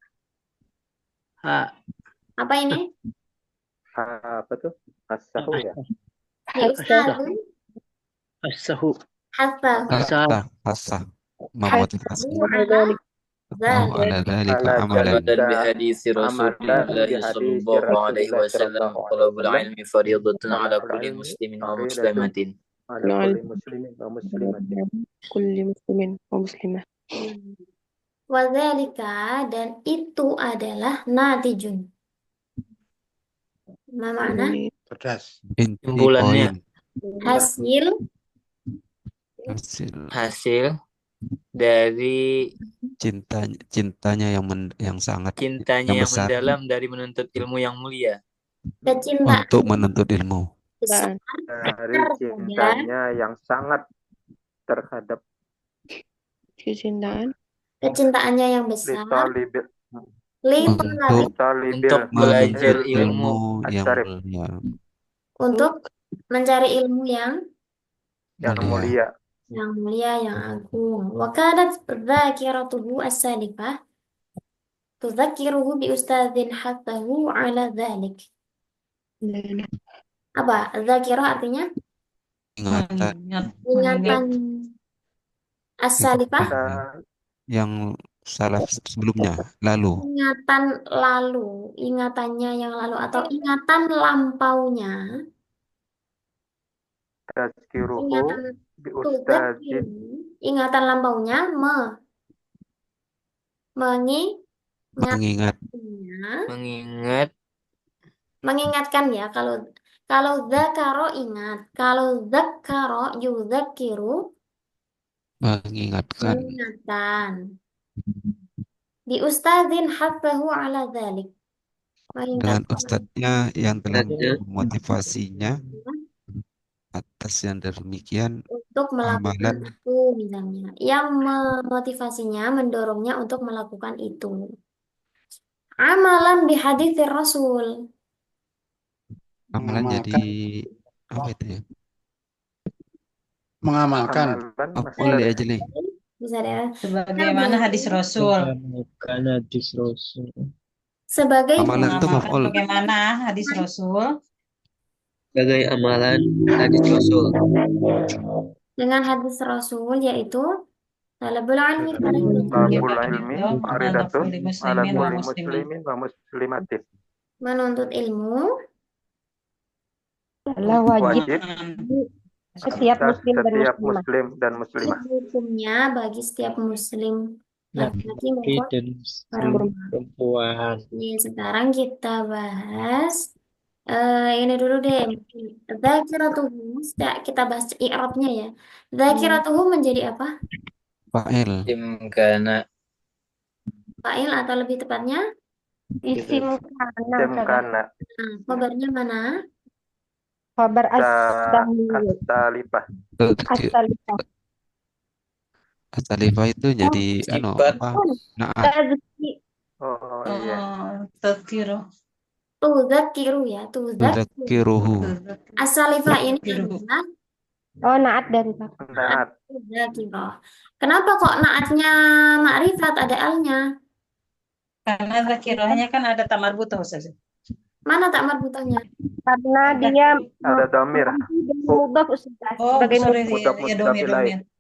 Speaker 3: Ha.
Speaker 2: apa ini?
Speaker 5: apa tuh? As-sahu ya?
Speaker 2: Bi ustazin
Speaker 3: As-sahu.
Speaker 4: Hasah memotivasi
Speaker 7: Amalan bihadisi Rasulullah sallallahu alaihi wasallam talabul ilmi fardhatun ala kulli muslimin wa muslimatin.
Speaker 6: Kulli muslimin wa muslimah.
Speaker 2: Wadzalika dan itu adalah natijun. Nah, mana?
Speaker 7: Bulannya
Speaker 2: hasil
Speaker 7: dari
Speaker 4: cintanya yang sangat
Speaker 7: cintanya yang
Speaker 4: besar
Speaker 7: mendalam dari menuntut ilmu yang mulia.
Speaker 2: Kecintaan
Speaker 4: untuk menuntut ilmu.
Speaker 5: Dari cintanya yang sangat terhadap
Speaker 6: Kecintaannya
Speaker 2: yang besar Li
Speaker 4: Untuk
Speaker 2: talabi,
Speaker 5: talibil
Speaker 7: Untuk belajar
Speaker 4: menuntut
Speaker 5: ilmi
Speaker 7: ilmu.
Speaker 4: ilmu yang
Speaker 5: asharif
Speaker 4: mulia.
Speaker 2: untuk mencari ilmu yang
Speaker 5: yang
Speaker 4: Mulia.
Speaker 5: mulia.
Speaker 2: yang agung. Wa kanat dzakiratuhu as-salifah tudzakiruhu bi ustadzin hathahu ala dzalik. Apa? Dzakirah artinya
Speaker 4: Ingatan
Speaker 2: ingatan as-salifah,
Speaker 4: yang salah sebelumnya, lalu.
Speaker 2: ingatan lalu, ingatannya yang lalu atau ingatan lampaunya,
Speaker 5: Tazkiruhu
Speaker 2: ingatan
Speaker 5: bi ustadzin
Speaker 2: ingatan lampaunya
Speaker 4: Mengingat
Speaker 2: mengingatkan ya. Kalau dzakaro ingat, kalau dzakaro yudzakiru
Speaker 4: mengingatkan
Speaker 2: mengingatkan. Di ustadzin hathahu ala dzalik.
Speaker 4: dengan
Speaker 2: Mengingatkan
Speaker 4: ustadznya yang telah
Speaker 7: Ustadznya.
Speaker 4: memotivasinya atas yang demikian
Speaker 2: untuk melakukan
Speaker 4: amalan
Speaker 2: itu misalnya. Yang memotivasinya, mendorongnya untuk melakukan itu. Amalan bihaditsir Rasul.
Speaker 4: amalan jadi apa itu ya?
Speaker 3: Mengamalkan.
Speaker 5: amalan
Speaker 4: Apa
Speaker 5: masdar
Speaker 4: aja nih?
Speaker 2: Bisa deh.
Speaker 8: Sebagaimana hadis Rasul.
Speaker 3: Karena disrosul.
Speaker 2: Sebagai
Speaker 4: Amalan itu
Speaker 8: Mengamalkan
Speaker 4: maf'ul.
Speaker 8: bagaimana hadis Rasul.
Speaker 7: Sebagai amalan hadis Rasul.
Speaker 2: dengan hadis Rasul yaitu talabul ilmi
Speaker 5: talabul ilmi
Speaker 8: Ala
Speaker 5: faridatun
Speaker 8: kulli
Speaker 5: ala
Speaker 8: muslimin wa
Speaker 5: kulli
Speaker 8: muslimat.
Speaker 5: muslimin wa muslimatin.
Speaker 2: menuntut ilmu
Speaker 1: adalah wajib
Speaker 5: Wajib
Speaker 1: setiap
Speaker 5: atas
Speaker 1: muslim dan
Speaker 5: setiap
Speaker 1: muslimah.
Speaker 5: muslim dan muslimah.
Speaker 2: hukumnya bagi setiap muslim laki-laki maupun
Speaker 3: dan perempuan.
Speaker 2: Nih, sekarang kita bahas ini dulu deh. Dzakiratuhu, kita bahas i'rabnya ya. Dzakiratuhu menjadi apa?
Speaker 4: Fa'il.
Speaker 7: Imkana.
Speaker 2: Fa'il atau lebih tepatnya?
Speaker 1: Isim kana Ustazah.
Speaker 5: Jamkana
Speaker 2: Nah, khabarnya mana?
Speaker 1: Khabar as-salifah.
Speaker 5: as-salifah.
Speaker 1: As-salifah.
Speaker 4: As-salifah itu jadi
Speaker 7: Sifat.
Speaker 4: apa? Naat.
Speaker 1: Tazki.
Speaker 5: Oh iya.
Speaker 8: Tadkiru.
Speaker 2: Tudzakiru ya, tudzakiru.
Speaker 4: Tudzakiruhu.
Speaker 2: As-salifah ini
Speaker 8: Tudzakiruhu.
Speaker 2: adalah
Speaker 1: Oh, naat dari apa?
Speaker 5: Naat.
Speaker 2: tudzakiru. Kenapa kok naatnya makrifat ada al-nya?
Speaker 8: Karena zakirahnya kan ada tamar butuh Ustaz.
Speaker 2: Mana tak marbutahnya?
Speaker 1: Karena dia
Speaker 5: Ada damir.
Speaker 1: mudhaf Ustazah.
Speaker 8: Oh,
Speaker 1: Sebagai
Speaker 8: sorry,
Speaker 5: mudhaf
Speaker 8: ya
Speaker 5: mudhaf
Speaker 8: domir.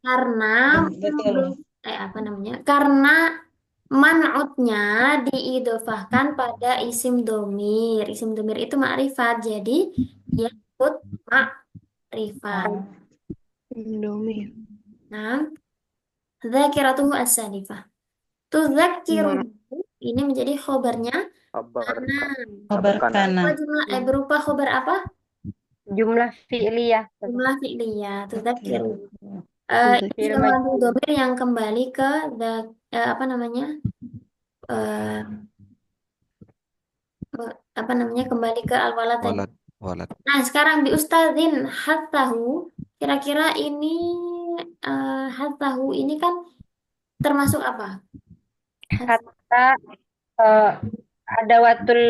Speaker 2: Karena
Speaker 8: Betul.
Speaker 2: apa namanya? Karena man'utnya diidofahkan pada isim domir. Isim domir itu makrifat, jadi dia ikut makrifat.
Speaker 1: Indomie.
Speaker 2: Nah, dzakiratuhu as-salifah. Tudzakiru ini menjadi khobarnya
Speaker 5: Kabar.
Speaker 8: Kabar kana.
Speaker 2: berupa khobar apa?
Speaker 1: Jumlah fi'liyah.
Speaker 2: Jumlah fi'liyah. Tudzakiru.
Speaker 1: Fi'il
Speaker 2: Isim madhu domir yang kembali ke apa namanya? Kembali ke al-walad tadi.
Speaker 4: Walad.
Speaker 2: Nah, sekarang bi ustadzin hattahu, kira-kira ini hattahu ini kan termasuk apa?
Speaker 1: Kata adawatul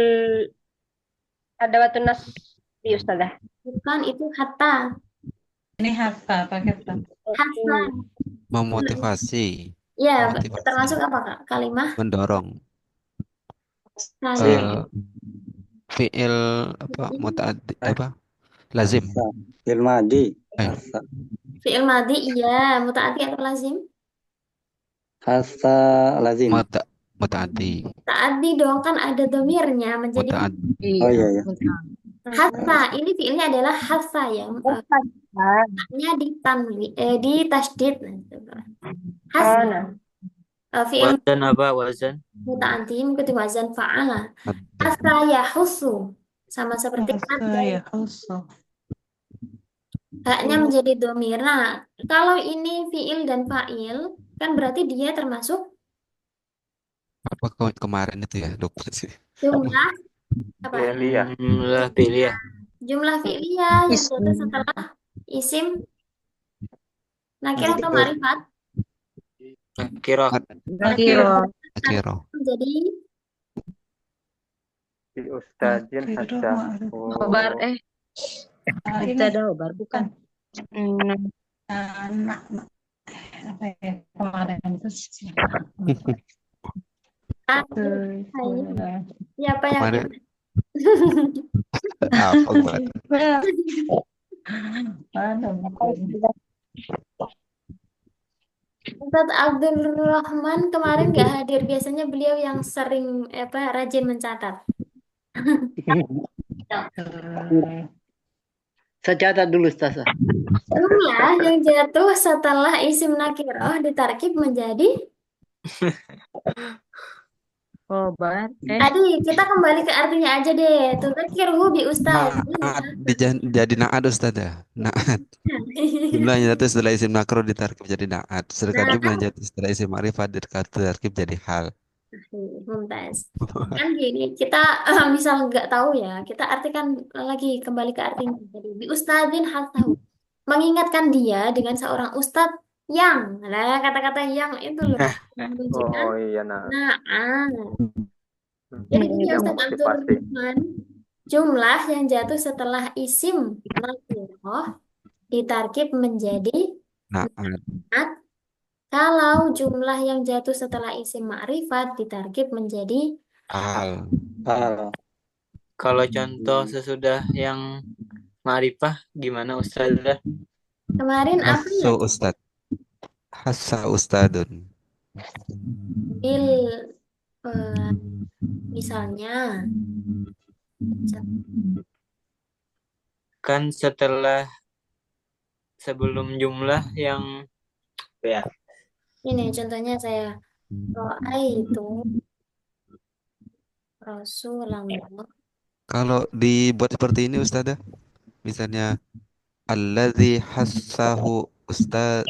Speaker 1: nasbi Ustazah.
Speaker 2: Bukan, itu hatta.
Speaker 8: Ini hatta pakai hatta.
Speaker 2: Hatta.
Speaker 4: Memotivasi.
Speaker 2: Ya,
Speaker 4: Motivasi.
Speaker 2: termasuk apa Kak? Kalimah
Speaker 4: Mendorong. Fi'il apa? Muta'addi apa? Lazim.
Speaker 9: Fi'il madhi.
Speaker 2: fi'il madhi iya, muta'addi atau lazim?
Speaker 9: Hasa lazim.
Speaker 4: Muta'addi.
Speaker 2: Muta'addi dong, kan ada domirnya menjadi
Speaker 4: Muta'addi.
Speaker 9: Oh iya ya.
Speaker 2: hatta. Ini fi'ilnya adalah hatta ya. Nya di tasdid. Hatta. Fi'il
Speaker 7: Wazan apa? Wazan?
Speaker 2: muta'addi mengikuti wazan fa'ala. Hatta yahussu. Sama seperti ada. Haknya menjadi domir. Nah, kalau ini fi'il dan fa'il, kan berarti dia termasuk
Speaker 4: Apa kemarin itu ya? Lupa sih.
Speaker 2: jumlah apa?
Speaker 5: Fi'liyah.
Speaker 7: Jumlah fi'liyah.
Speaker 2: Jumlah fi'liyah yang jatuh setelah isim nakirah atau ma'rifat
Speaker 7: Nakirah.
Speaker 4: Nakirah.
Speaker 2: menjadi
Speaker 5: Bi ustadzin
Speaker 8: Nakiro
Speaker 5: hatta.
Speaker 8: ma'ruf.
Speaker 6: Khobar
Speaker 5: Oh,
Speaker 8: Ini
Speaker 6: mubtada khobar bukan.
Speaker 8: anak apa ya kemarin itu
Speaker 2: Ah, ayo. Siapa yang
Speaker 4: Kemarin apa kemarin?
Speaker 8: mana mungkin
Speaker 2: Ustadz Abdul Rahman kemarin nggak hadir. Biasanya beliau yang sering rajin mencatat.
Speaker 3: Saya catat dulu Ustazah.
Speaker 2: Jumlah yang jatuh setelah isim nakiroh ditarkib menjadi
Speaker 6: Khobar
Speaker 2: Adi, kita kembali ke artinya aja deh. Tudzakirhu bi ustaz.
Speaker 4: Naat jadi naat Ustazah. Naat. Jumlahnya jatuh setelah isim nakro ditarkib jadi naat. Sedangkan
Speaker 2: Nah,
Speaker 4: jumlah jatuh setelah isim ma'rifat ditarkib jadi hal.
Speaker 2: mumtaz. Kan gini, kita misal nggak tahu ya, kita artikan lagi kembali ke artinya. Jadi bi ustadzin hal tahu. Mengingatkan dia dengan seorang ustadz yang, nah kata-kata yang itu loh menunjukkan
Speaker 5: oh iya nah.
Speaker 2: Jadi gini
Speaker 5: Yang
Speaker 2: Ustadz Abdul
Speaker 5: motivasi.
Speaker 2: Rahman, jumlah yang jatuh setelah isim nakiroh ditarkib menjadi
Speaker 4: Naat.
Speaker 2: naat. Kalau jumlah yang jatuh setelah isim ma'rifat ditarkib menjadi
Speaker 4: Hal.
Speaker 7: Kalau contoh sesudah yang ma'rifah gimana Ustazah?
Speaker 2: kemarin apa ya?
Speaker 4: Hasso Ustad. Hassa Ustadun.
Speaker 2: Bil misalnya
Speaker 7: Kan setelah sebelum jumlah yang ya
Speaker 2: ini contohnya saya itu Rasulullah.
Speaker 4: Kalau dibuat seperti ini Ustazah, misalnya alladzi hassahu Ustad.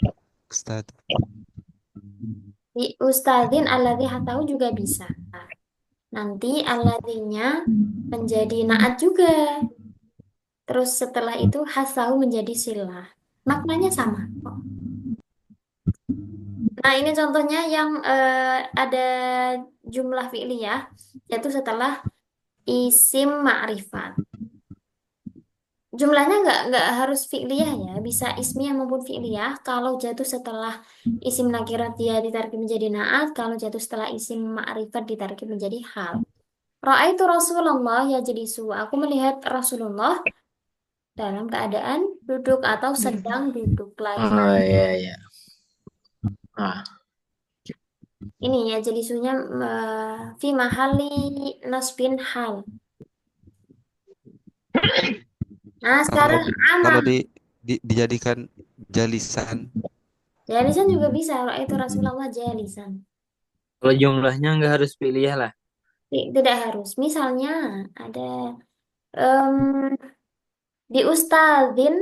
Speaker 2: Di ustadzin alladzi hatahu juga bisa. Nanti alladzinya menjadi naat juga. Terus setelah itu hasahu menjadi silah. Maknanya sama kok. Nah, ini contohnya yang ada jumlah fi'liyah yaitu setelah isim ma'rifat. Jumlahnya nggak harus fi'liyah ya, bisa ismiyah maupun fi'liyah. Kalau jatuh setelah isim nakirat dia ditarkib menjadi naat, kalau jatuh setelah isim ma'rifat ditarkib menjadi hal. Ra'aitu Rasulullah yajlisu. Aku melihat Rasulullah dalam keadaan duduk atau sedang duduk lagi.
Speaker 7: oh iya iya.
Speaker 2: Ini ya jelisunya fi mahali nasbin hal. Nah, sekarang
Speaker 4: Kalau
Speaker 2: amal.
Speaker 4: dijadikan jalisan,
Speaker 2: Jalisan juga bisa. Itu Rasulullah jalisan.
Speaker 7: Kalau jumlahnya nggak harus pilih lah.
Speaker 2: Tidak harus. Misalnya ada bi ustadzin.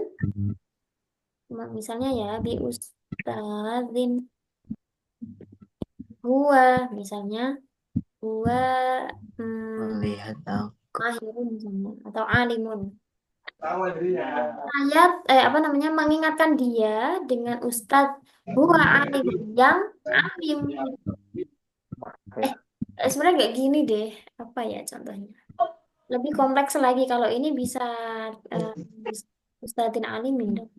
Speaker 2: Misalnya ya bi ustadzin huwa misalnya huwa
Speaker 7: Lihat aku.
Speaker 2: mahirun misalnya atau alimun. Ayat mengingatkan dia dengan ustadz huwa alim yang alim. Sebenarnya nggak gini deh, apa ya contohnya? Lebih kompleks lagi kalau ini bisa ustadzin alimin dong.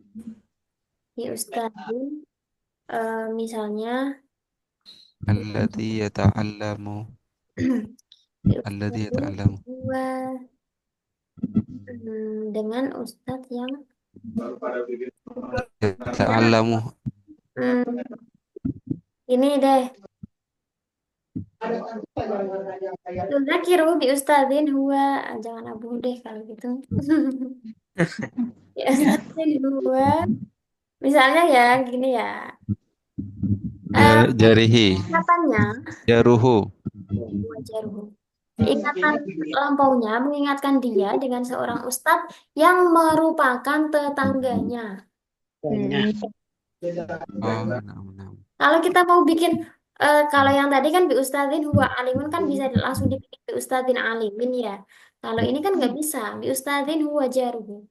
Speaker 2: Di ustadzin misalnya
Speaker 4: alladzi yata'allamu
Speaker 2: huwa dengan ustadz yang
Speaker 4: yata'allamu
Speaker 2: ini deh. Tuzakiru bi ustadzin huwa jangan abu deh kalau gitu. Ya, ustadzin huwa misalnya ya gini ya.
Speaker 4: jarihi
Speaker 2: Katanya
Speaker 4: jaruhu
Speaker 2: wajaruhu. Ingatan lampaunya mengingatkan dia dengan seorang ustadz yang merupakan tetangganya. Kalau kita mau bikin kalau yang tadi kan bi ustadzin huwa alimun kan bisa langsung dibikin bi ustadzin alimin ya. Kalau ini kan nggak bisa bi ustadzin huwa jaruhu.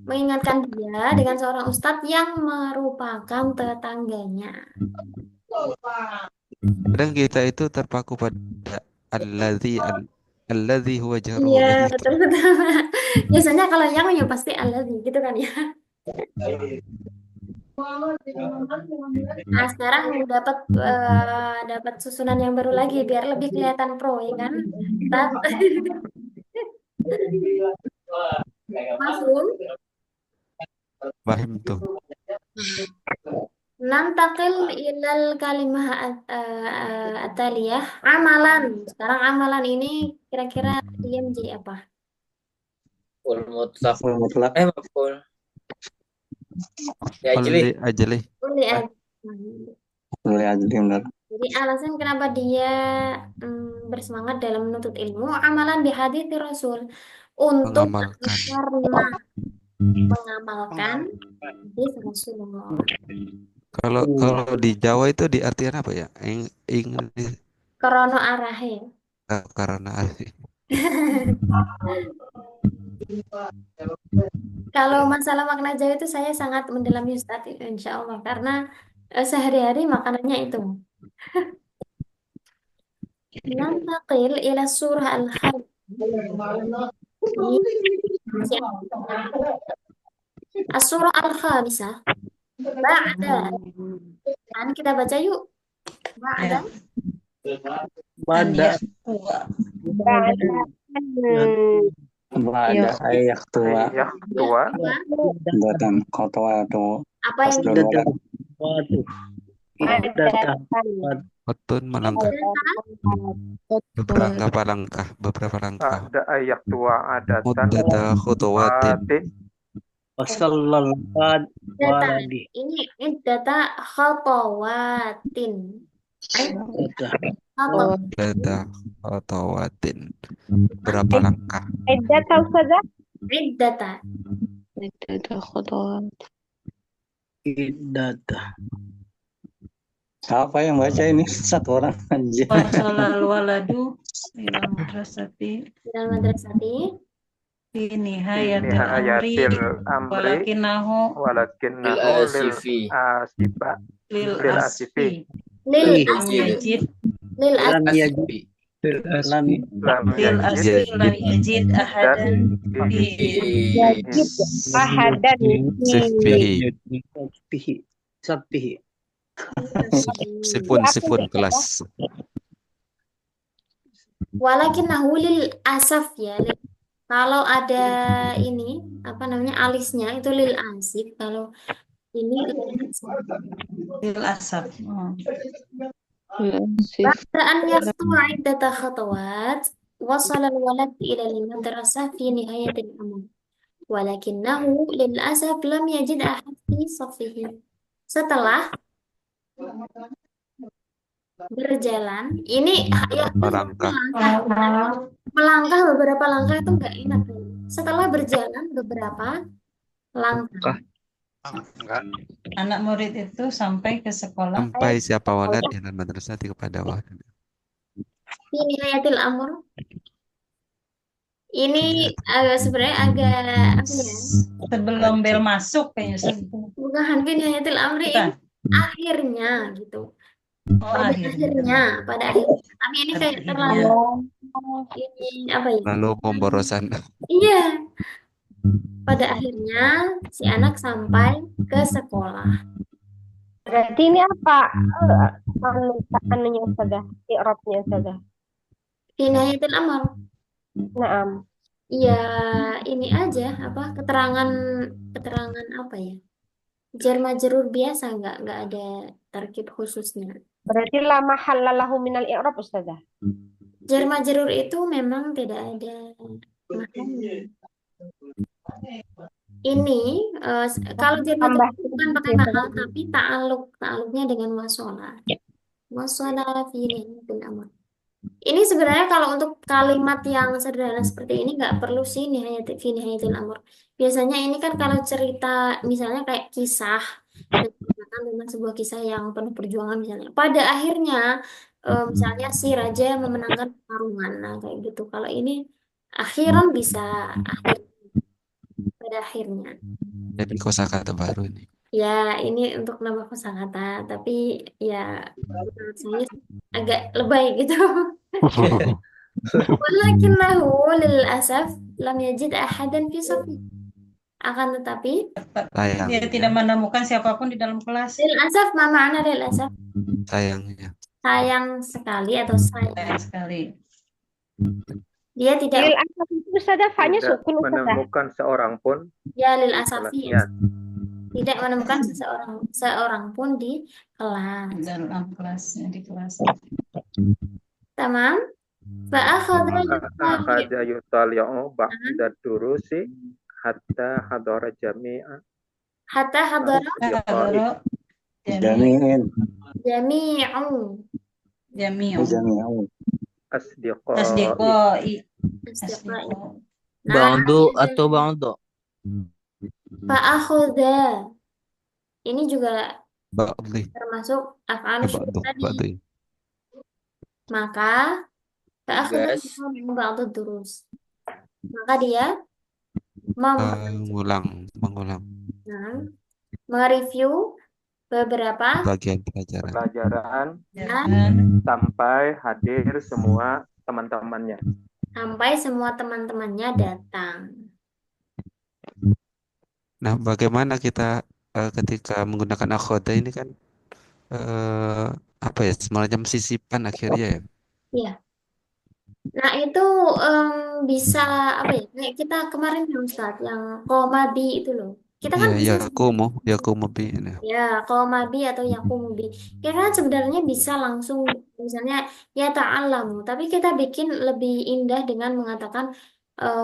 Speaker 2: Mengingatkan dia dengan seorang ustadz yang merupakan tetangganya.
Speaker 4: Kadang kita itu terpaku pada alladzi Alladzi huwa jaruhu
Speaker 2: Iya,
Speaker 4: gitu.
Speaker 2: betul betul. Biasanya kalau yang ya pasti alladzi gitu kan ya. Nah, sekarang dapat susunan yang baru lagi biar lebih kelihatan pro ya kan. Tat. Mafhum.
Speaker 4: Paham tuh.
Speaker 2: Nantakil ilal kalimah ataliyah amalan. Sekarang amalan ini kira-kira dia menjadi apa?
Speaker 7: Maf'ul mutlaq.
Speaker 9: Maf'ul mutlaq.
Speaker 7: Maf'ul. Ya,
Speaker 4: Qul
Speaker 7: Jli.
Speaker 4: li ajli.
Speaker 2: Uli
Speaker 7: Ah.
Speaker 9: Boleh aja benar.
Speaker 2: Jadi alasan kenapa dia bersemangat dalam menuntut ilmu amalan bihadits Rasul untuk
Speaker 4: Mengamalkan.
Speaker 2: karena mengamalkan hadis Rasulullah.
Speaker 4: Kalau di Jawa itu diartikan apa ya? Inggris
Speaker 2: Krono arahe.
Speaker 4: karena
Speaker 2: Kalau masalah makna Jawa itu saya sangat mendalami Ustadz, insya Allah karena sehari-hari makanannya itu. Nantaqil ila surah al-Hajj. As-surah al-Khamisah. Ba'da. Kan kita baca yuk. Ba'da.
Speaker 3: Pada
Speaker 9: Ada ayat tua
Speaker 5: Ayah tua.
Speaker 9: dan kotoa atau
Speaker 2: Apa yang
Speaker 9: dua
Speaker 3: waktu datang
Speaker 4: Otun melangkah beberapa langkah.
Speaker 5: Ada ayah tua adatan.
Speaker 4: Muddata khutuwatin.
Speaker 5: Mati.
Speaker 3: wasallallahu waladi
Speaker 2: ini data khatawatin.
Speaker 4: Muddata khutuwatin. Berapa langkah?
Speaker 1: Data Ustazah?
Speaker 2: Data.
Speaker 3: data
Speaker 9: Siapa yang baca ini? Satu orang aja.
Speaker 8: Wasalal waladu ila madrasati
Speaker 2: Dalam madrasati.
Speaker 8: fi nihayatil
Speaker 5: Nihayatil amri.
Speaker 8: walakinahu
Speaker 5: Walakinahu lil
Speaker 7: Asifi.
Speaker 5: asiba.
Speaker 8: lil
Speaker 5: Lil
Speaker 8: asfi
Speaker 2: Lil
Speaker 8: lam
Speaker 2: asfi.
Speaker 8: yajid
Speaker 2: Lil
Speaker 3: lam
Speaker 2: asfi.
Speaker 3: yajid
Speaker 9: Lam
Speaker 5: Lam
Speaker 8: lil asfi
Speaker 5: yajid.
Speaker 8: lam yajid ahadan fi
Speaker 1: Yajib ahadan
Speaker 4: Siffihi.
Speaker 3: sapihi
Speaker 4: Sifun kelas.
Speaker 2: Walakin lil asaf ya. Kalau ada ini apa namanya alisnya itu lil asif. Kalau ini
Speaker 8: lil asab.
Speaker 2: بعد أن يخطو عدة خطوات وصل الولد إلى المدرسة في نهاية الأمر ولكنه للأسف لم يجد أحد في صفه. Setelah berjalan ini ya
Speaker 4: Melangkah.
Speaker 2: melangkah beberapa langkah itu nggak enak. Setelah berjalan beberapa langkah
Speaker 8: Anak murid itu sampai ke sekolah
Speaker 4: Sampai siapa walad ilal madrasati kepada walad.
Speaker 2: di nihayatil amr. Ini sebenarnya agak apa ya?
Speaker 8: sebelum bel masuk kayaknya
Speaker 2: Bukan fi nihayatil amri ini akhirnya gitu.
Speaker 8: Oh, akhirnya.
Speaker 2: Pada akhirnya. Tapi ini kayak terlalu ini apa ya?
Speaker 4: Lalu pemborosan.
Speaker 2: Iya. Pada akhirnya si anak sampai ke sekolah.
Speaker 1: Berarti ini apa? Anunya Ustazah, i'rabnya Ustazah.
Speaker 2: Fi nihayatil amr.
Speaker 1: Naam.
Speaker 2: Ya ini aja apa keterangan apa ya? Jar majrur biasa nggak ada tarkib khususnya.
Speaker 1: Berarti la mahalla lahu minal i'rab Ustazah.
Speaker 2: Jar majrur itu memang tidak ada maknanya. Ini kalau jar majrur itu bukan pakai ta'al tapi ta'aluknya dengan wasola. Wasola fi nihayatil amr. Ini sebenarnya kalau untuk kalimat yang sederhana seperti ini nggak perlu sih fi nihayatil amr. Biasanya ini kan kalau cerita misalnya kayak kisah tentang sebuah kisah yang penuh perjuangan misalnya. Pada akhirnya misalnya si raja memenangkan pertarungan. Nah, kayak gitu. Kalau ini akhiran bisa pada akhirnya.
Speaker 4: Jadi kosakata baru ini.
Speaker 2: Ya, ini untuk nambah kosakata, tapi ya menurut saya agak lebay gitu. Walakinahu lil'asaf lam yajid ahadan fi safi. Akan tetapi,
Speaker 4: Sayang,
Speaker 8: Dia tidak menemukan siapapun di dalam kelas.
Speaker 2: lil'asaf, ma makna lil'asaf?
Speaker 4: sayangnya.
Speaker 2: Sayang sekali atau sayang.
Speaker 8: Sayang sekali.
Speaker 2: Dia tidak,
Speaker 1: Lil asaf itu Ustazah, fa-nya
Speaker 5: Tidak
Speaker 1: sukun Ustazah.
Speaker 5: menemukan seorang pun
Speaker 2: ya
Speaker 5: di
Speaker 2: lil'asafi,
Speaker 5: kelasnya.
Speaker 2: tidak menemukan seorang pun di kelas.
Speaker 8: Dalam kelasnya di kelas.
Speaker 2: Tamam? Fa'akhadha
Speaker 5: Maka
Speaker 2: yutali.
Speaker 5: akhadha yutali'u ba'da durusi hatta hadara jami'a
Speaker 2: Hatta hadara
Speaker 8: Hadaro
Speaker 9: Jami'in.
Speaker 2: jami'u
Speaker 8: Jamiu.
Speaker 9: Jami'u.
Speaker 5: asdiqai.
Speaker 8: Asdiqai.
Speaker 2: asdiqai. Nah,
Speaker 7: Ba'du atau ba'du?
Speaker 2: fa'akhadha. Ini juga
Speaker 4: Ba'dhi.
Speaker 2: termasuk af'al syukur
Speaker 4: Ba'du.
Speaker 2: tadi.
Speaker 4: Ba'dhi.
Speaker 2: Maka fa'akhadha
Speaker 7: Gas.
Speaker 2: ba'du durus. Maka dia
Speaker 4: Mengulang.
Speaker 2: mereview beberapa
Speaker 4: Bagian pelajaran.
Speaker 5: Pelajaran
Speaker 8: Jangan.
Speaker 5: sampai hadir semua teman-temannya.
Speaker 2: sampai semua teman-temannya datang.
Speaker 4: Nah, bagaimana kita ketika menggunakan akhoda ini kan apa ya, semacam sisipan akhirnya ya.
Speaker 2: Iya. Nah, itu bisa apa ya? Kayak kita kemarin ya Ustaz, yang koma bi itu loh. Kita kan
Speaker 4: Iya,
Speaker 2: bisa
Speaker 4: yakumu bi. Nah,
Speaker 2: ya koma bi atau yakumu bi. Kita kan sebenarnya bisa langsung misalnya ya ta'allamu, tapi kita bikin lebih indah dengan mengatakan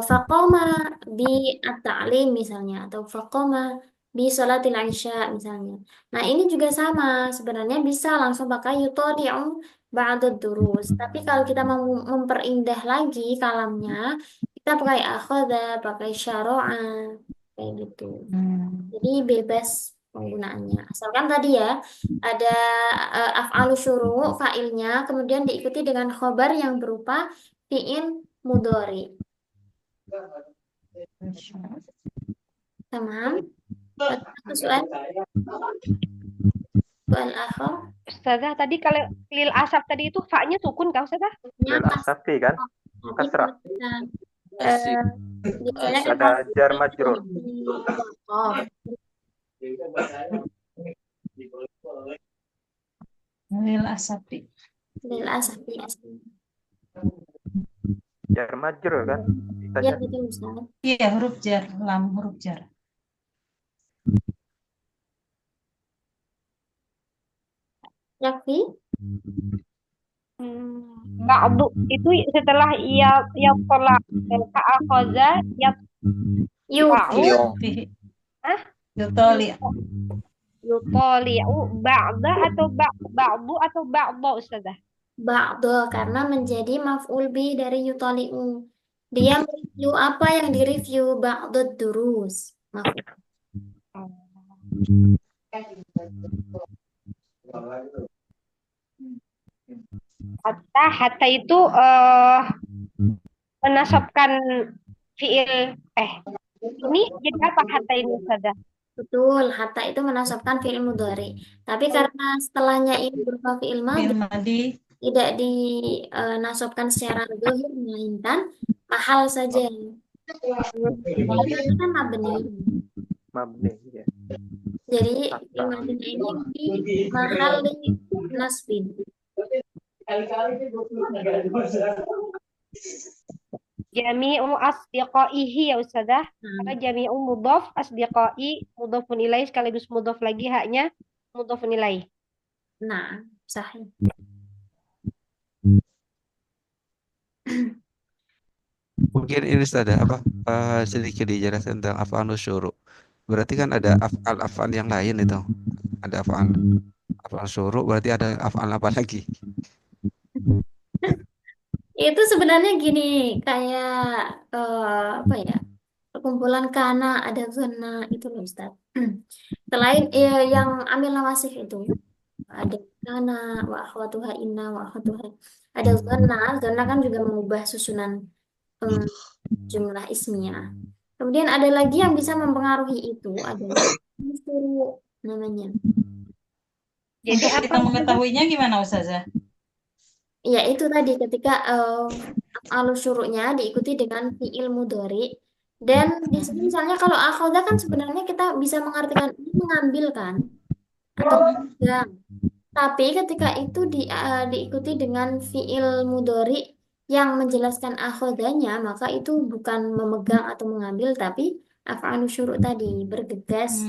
Speaker 2: faqoma bi at-ta'lim misalnya atau faqoma bi sholatil isya misalnya. Nah, ini juga sama, sebenarnya bisa langsung pakai yutadi'u ba'dad durus. Tapi kalau kita mau memperindah lagi kalamnya, kita pakai akhadha, pakai syara'a, kayak gitu. Jadi bebas penggunaannya. Asalkan tadi ya ada af'alu syuru' fa'ilnya, kemudian diikuti dengan khobar yang berupa fi'il mudhari. Tamam. Satu soal. Soal akhir.
Speaker 1: Ustazah, tadi kalau lil asaf tadi itu fa-nya sukun kah Ustazah?
Speaker 5: Lil asafi kan? Kasrah.
Speaker 2: Biasanya kan
Speaker 5: Ada jar majrur.
Speaker 2: oh,
Speaker 8: Lil asafi.
Speaker 2: lil asafi asli.
Speaker 5: Jar majrur kan?
Speaker 2: Ya betul Ustaz.
Speaker 8: Iya, huruf jar, lam huruf jar.
Speaker 2: Yakfi?
Speaker 1: Ba'du itu setelah ia tolak ka'akhoza ya
Speaker 2: Yufi.
Speaker 8: Fihi.
Speaker 1: Hah?
Speaker 8: Yutoli.
Speaker 1: yutoli'u ba'da atau ba'du atau ba'da Ustazah.
Speaker 2: Ba'do karena menjadi maf'ul bi dari yutali'u. Dia mereview apa yang direview ba'do durus. Maf'ul.
Speaker 1: Hatta itu menasabkan fiil ini jadi apa hatta ini Ustazah?
Speaker 2: Betul, hatta itu menasabkan fi'il mudhari. Tapi karena setelahnya ini berupa fi'il madhi,
Speaker 8: Fi'il madi.
Speaker 2: tidak dinasabkan secara zahir melainkan mahal saja. Itu kan mabni.
Speaker 5: Mabni ya.
Speaker 2: Jadi fi'il madhi ini di mahal nasbin.
Speaker 1: Jami'u asdiqaihi ya Ustazah. Karena jami'u mudhaf, asdiqai mudhafun ilaih sekaligus mudhaf lagi haknya mudhafun ilaih.
Speaker 2: Nah, sahih.
Speaker 4: mungkin ini ada apa sedikit dijelaskan tentang af'al syuru'. Berarti kan ada af'al yang lain itu. Ada af'al syuru', berarti ada af'al apa lagi?
Speaker 2: Itu sebenarnya gini, kayak apa ya? Perkumpulan kana ada zona itu loh Ustaz. Selain yang ambil nawasih itu ada kana wa akhwatuha inna wa akhwatuha. Ada zona kan juga mengubah susunan jumlah ismiyah. Kemudian ada lagi yang bisa mempengaruhi itu adalah suruh namanya.
Speaker 1: Jadi
Speaker 8: Untuk kita mengetahuinya gimana Ustazah?
Speaker 2: Ya itu tadi ketika af'alus syuru'nya diikuti dengan fi'il mudhari. Dan di sini misalnya kalau akhadha kan sebenarnya kita bisa mengartikan ini mengambil kan atau memegang. Tapi ketika itu diikuti dengan fi'il mudhari yang menjelaskan akhadhanya, maka itu bukan memegang atau mengambil, tapi af'alus syuru' tadi bergegas,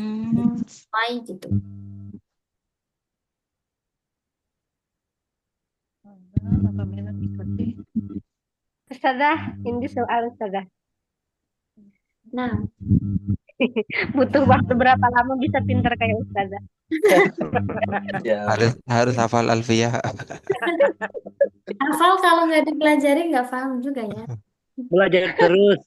Speaker 2: sampai gitu.
Speaker 1: Ustazah, ini soal Ustazah.
Speaker 2: Nah,
Speaker 1: Butuh waktu berapa lama bisa pinter kayak Ustazah?
Speaker 4: Harus hafal alfiyah.
Speaker 2: hafal kalau nggak dipelajari nggak paham juga ya.
Speaker 3: Belajar terus.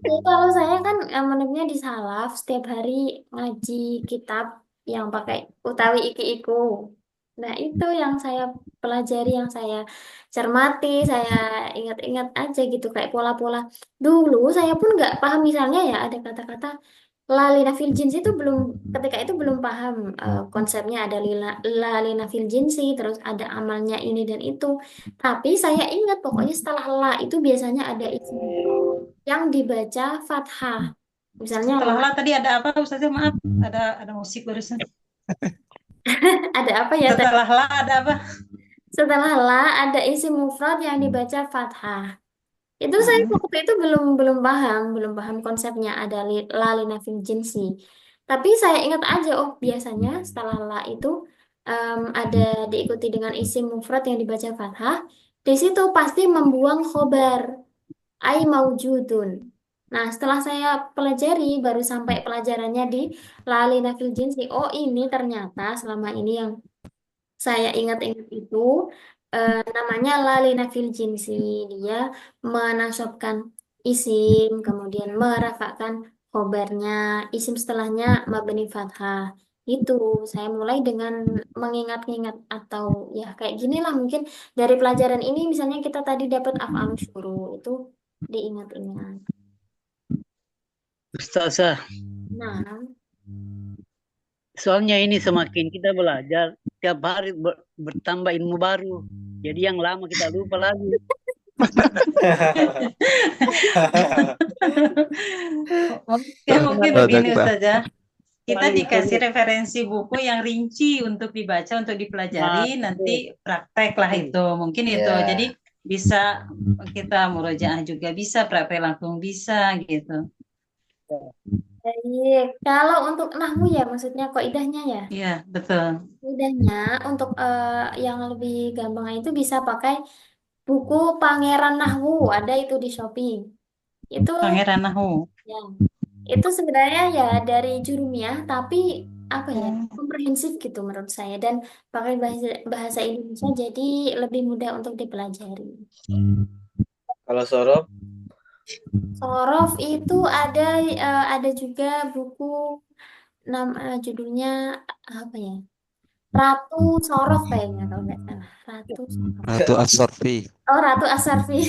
Speaker 2: Jadi kalau saya kan menurutnya di salaf setiap hari ngaji kitab yang pakai utawi iki-iku. Nah itu yang saya pelajari, yang saya cermati, saya ingat-ingat aja gitu kayak pola-pola. Dulu saya pun nggak paham misalnya ya ada kata-kata lalina fil jinsi itu ketika itu belum paham konsepnya ada lalina fil jinsi, terus ada amalnya ini dan itu. Tapi saya ingat pokoknya setelah la itu biasanya ada isim yang dibaca fathah. Misalnya
Speaker 8: Setelah
Speaker 2: la,
Speaker 8: lah tadi ada apa Ustazah? Maaf, ada musik barusan.
Speaker 2: ada apa ya tadi?
Speaker 8: Setelah lah ada apa?
Speaker 2: Setelah la ada isim mufrad yang dibaca fathah. Itu saya waktu itu belum paham konsepnya ada la linafil jinsi. Tapi saya ingat aja, oh biasanya setelah la itu ada diikuti dengan isim mufrad yang dibaca fathah. Di situ pasti membuang khobar, ai maujudun. Nah, setelah saya pelajari, baru sampai pelajarannya di la linafil jinsi. Oh, ini ternyata selama ini yang saya ingat-ingat itu namanya lalina fil jinsi. Dia menasobkan isim, kemudian merafakkan khobarnya, isim setelahnya mabni fathah. Itu saya mulai dengan mengingat-ingat atau ya kayak gini lah mungkin dari pelajaran ini misalnya kita tadi dapat af'alus syuru itu diingat-ingat.
Speaker 3: Ustazah,
Speaker 2: Nah,
Speaker 3: soalnya ini semakin kita belajar, tiap hari bertambah ilmu baru. Jadi yang lama kita lupa lagi.
Speaker 8: Mungkin
Speaker 4: Oh,
Speaker 8: begini
Speaker 4: Dokter.
Speaker 8: Ustazah. Kita dikasih referensi buku yang rinci untuk dibaca, untuk dipelajari, nanti praktek lah itu. Mungkin itu.
Speaker 7: Ya.
Speaker 8: Jadi bisa kita murojaah juga bisa, praktek langsung bisa gitu.
Speaker 2: baik. Kalau untuk nahwu ya maksudnya kaidahnya ya.
Speaker 8: Iya, betul.
Speaker 2: Kaidahnya untuk yang lebih gampang itu bisa pakai buku Pangeran Nahwu, ada itu di Shopee. Itu
Speaker 8: Pangeran Nahwu.
Speaker 2: ya. Itu sebenarnya ya dari Jurumiyah tapi apa ya? Komprehensif gitu menurut saya dan pakai bahasa bahasa Indonesia jadi lebih mudah untuk dipelajari.
Speaker 7: Kalau Sorof,
Speaker 2: Sorof itu ada juga buku judulnya apa ya? Ratu Sorof kayaknya kalau nggak salah. Ratu Sorof.
Speaker 4: Ratu As-Sorfi.
Speaker 2: Oh, Ratu Asarfi.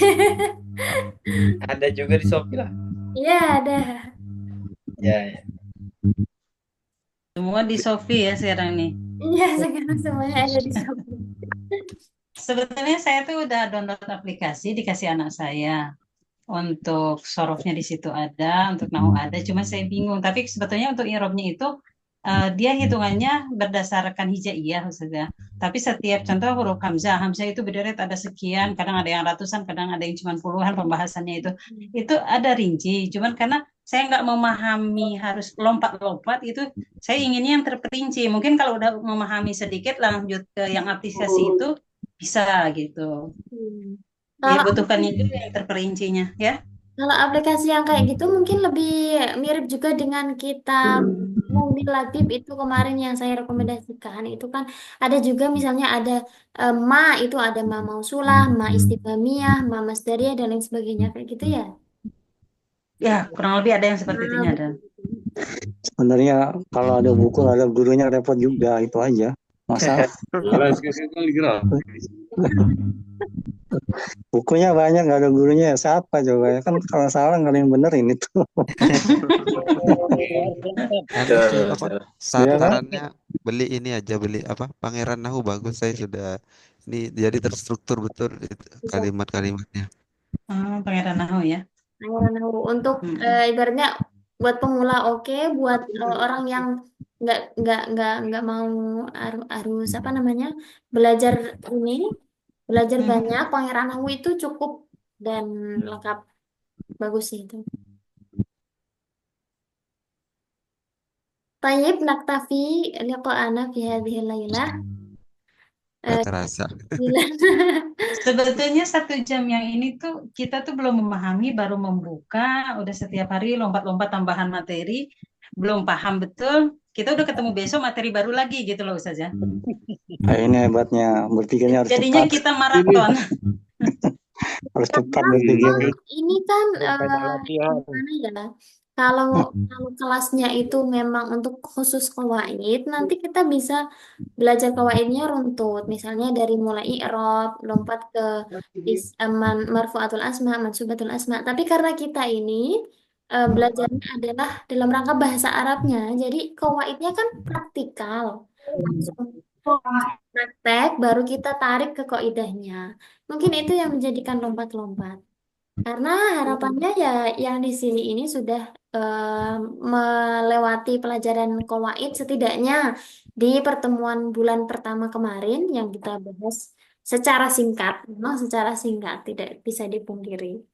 Speaker 7: ada juga di Shopee lah.
Speaker 2: Iya, ada.
Speaker 7: Ya.
Speaker 8: Semua di Shopee ya sekarang nih.
Speaker 2: Iya, sekarang semuanya ada di Shopee.
Speaker 8: Sebetulnya saya tuh udah download aplikasi dikasih anak saya. Untuk sorofnya di situ ada, untuk nahu ada, cuma saya bingung. Tapi sebetulnya untuk i'rabnya itu dia hitungannya berdasarkan hijaiyah Ustazah. Tapi setiap contoh huruf hamzah, hamzah itu berderet ada sekian, kadang ada yang ratusan, kadang ada yang cuma puluhan pembahasannya itu. Itu ada rinci, cuman karena saya nggak memahami harus lompat-lompat itu, saya inginnya yang terperinci. Mungkin kalau udah memahami sedikit lanjut ke yang aplikasi itu bisa gitu. Dibutuhkannya juga yang terperincinya ya.
Speaker 2: Kalau aplikasi yang kayak gitu mungkin lebih mirip juga dengan kita Mumil Labib itu kemarin yang saya rekomendasikan itu kan ada juga misalnya ada ma itu ada ma mausulah, ma istifhamiyah, ma masdariyah dan lain sebagainya kayak gitu ya.
Speaker 8: Ya, kurang lebih ada yang seperti itu ada.
Speaker 9: Sebenarnya kalau ada buku ada gurunya repot juga itu aja. Masa bukunya banyak nggak ada gurunya ya siapa coba ya kan kalau salah nggak ada yang benerin itu.
Speaker 4: Sarannya beli ini aja, beli apa Pangeran Nahwu bagus, saya sudah Ini jadi terstruktur betul itu
Speaker 2: Bisa.
Speaker 4: kalimat-kalimatnya.
Speaker 8: Pangeran Nahu ya.
Speaker 2: Pangeran Nahu. Untuk ibaratnya buat pemula oke, buat orang yang nggak mau harus apa namanya belajar banyak, Pangeran Nahu itu cukup dan lengkap, bagus sih itu. Tayyib naktafi liqa'ana fi hadhihi lailah.
Speaker 4: Gak terasa.
Speaker 8: Sebetulnya 1 jam yang ini tuh kita tuh belum memahami, baru membuka, udah setiap hari lompat-lompat tambahan materi, belum paham betul. Kita udah ketemu besok materi baru lagi gitu loh Ustazah.
Speaker 9: Nah, ini hebatnya, berpikirnya harus
Speaker 8: Jadinya
Speaker 9: cepat.
Speaker 8: kita maraton.
Speaker 9: Harus cepat berpikir.
Speaker 2: Ini kan
Speaker 3: latihan.
Speaker 2: gimana ya? Kalau kelasnya itu memang untuk khusus qawaid, nanti kita bisa belajar qawaidnya runtut. Misalnya dari mulai i'rab, lompat ke marfu'atul asma, mansubatul asma. Tapi karena kita ini belajarnya adalah dalam rangka bahasa Arabnya, jadi qawaidnya kan praktikal. Langsung praktek, baru kita tarik ke kaidahnya. Mungkin itu yang menjadikan lompat-lompat. Karena harapannya ya yang di sini ini sudah melewati pelajaran qawaid setidaknya di pertemuan bulan pertama kemarin yang kita bahas secara singkat, memang secara singkat tidak bisa dipungkiri.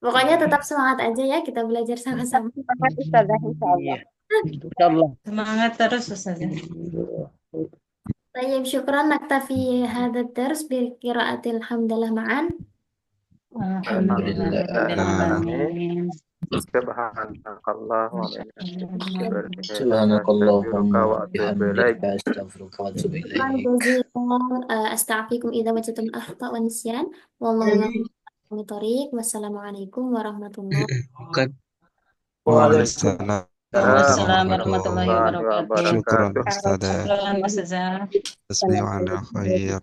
Speaker 2: Pokoknya tetap semangat aja ya, kita belajar sama-sama.
Speaker 1: Semangat Ustazah, insya Allah.
Speaker 3: Iya. Insyaallah.
Speaker 8: Semangat terus Ustazah.
Speaker 2: Tayyib, syukran naktafi hadha dars bi qiraatil hamdalah ma'an.
Speaker 8: Alhamdulillahirrahmanirrahim.
Speaker 5: Subhanakallah wa
Speaker 7: Subhanakallahumma
Speaker 5: wa atubu ilaik.
Speaker 7: bihamdika astaghfiruka wa atubu
Speaker 2: Syukran
Speaker 7: ilaik.
Speaker 2: jazilan. Astaghfirukum idza wajadtum akhta wa nisyan. Wallahu a'lam. Wassalamualaikum warahmatullahi wabarakatuh.
Speaker 4: Waalaikumsalam
Speaker 8: Waalaikumsalam warahmatullahi wabarakatuh.
Speaker 4: Syukran Ustazah.
Speaker 8: Syukran Ustazah.
Speaker 4: Tasbih wa khair.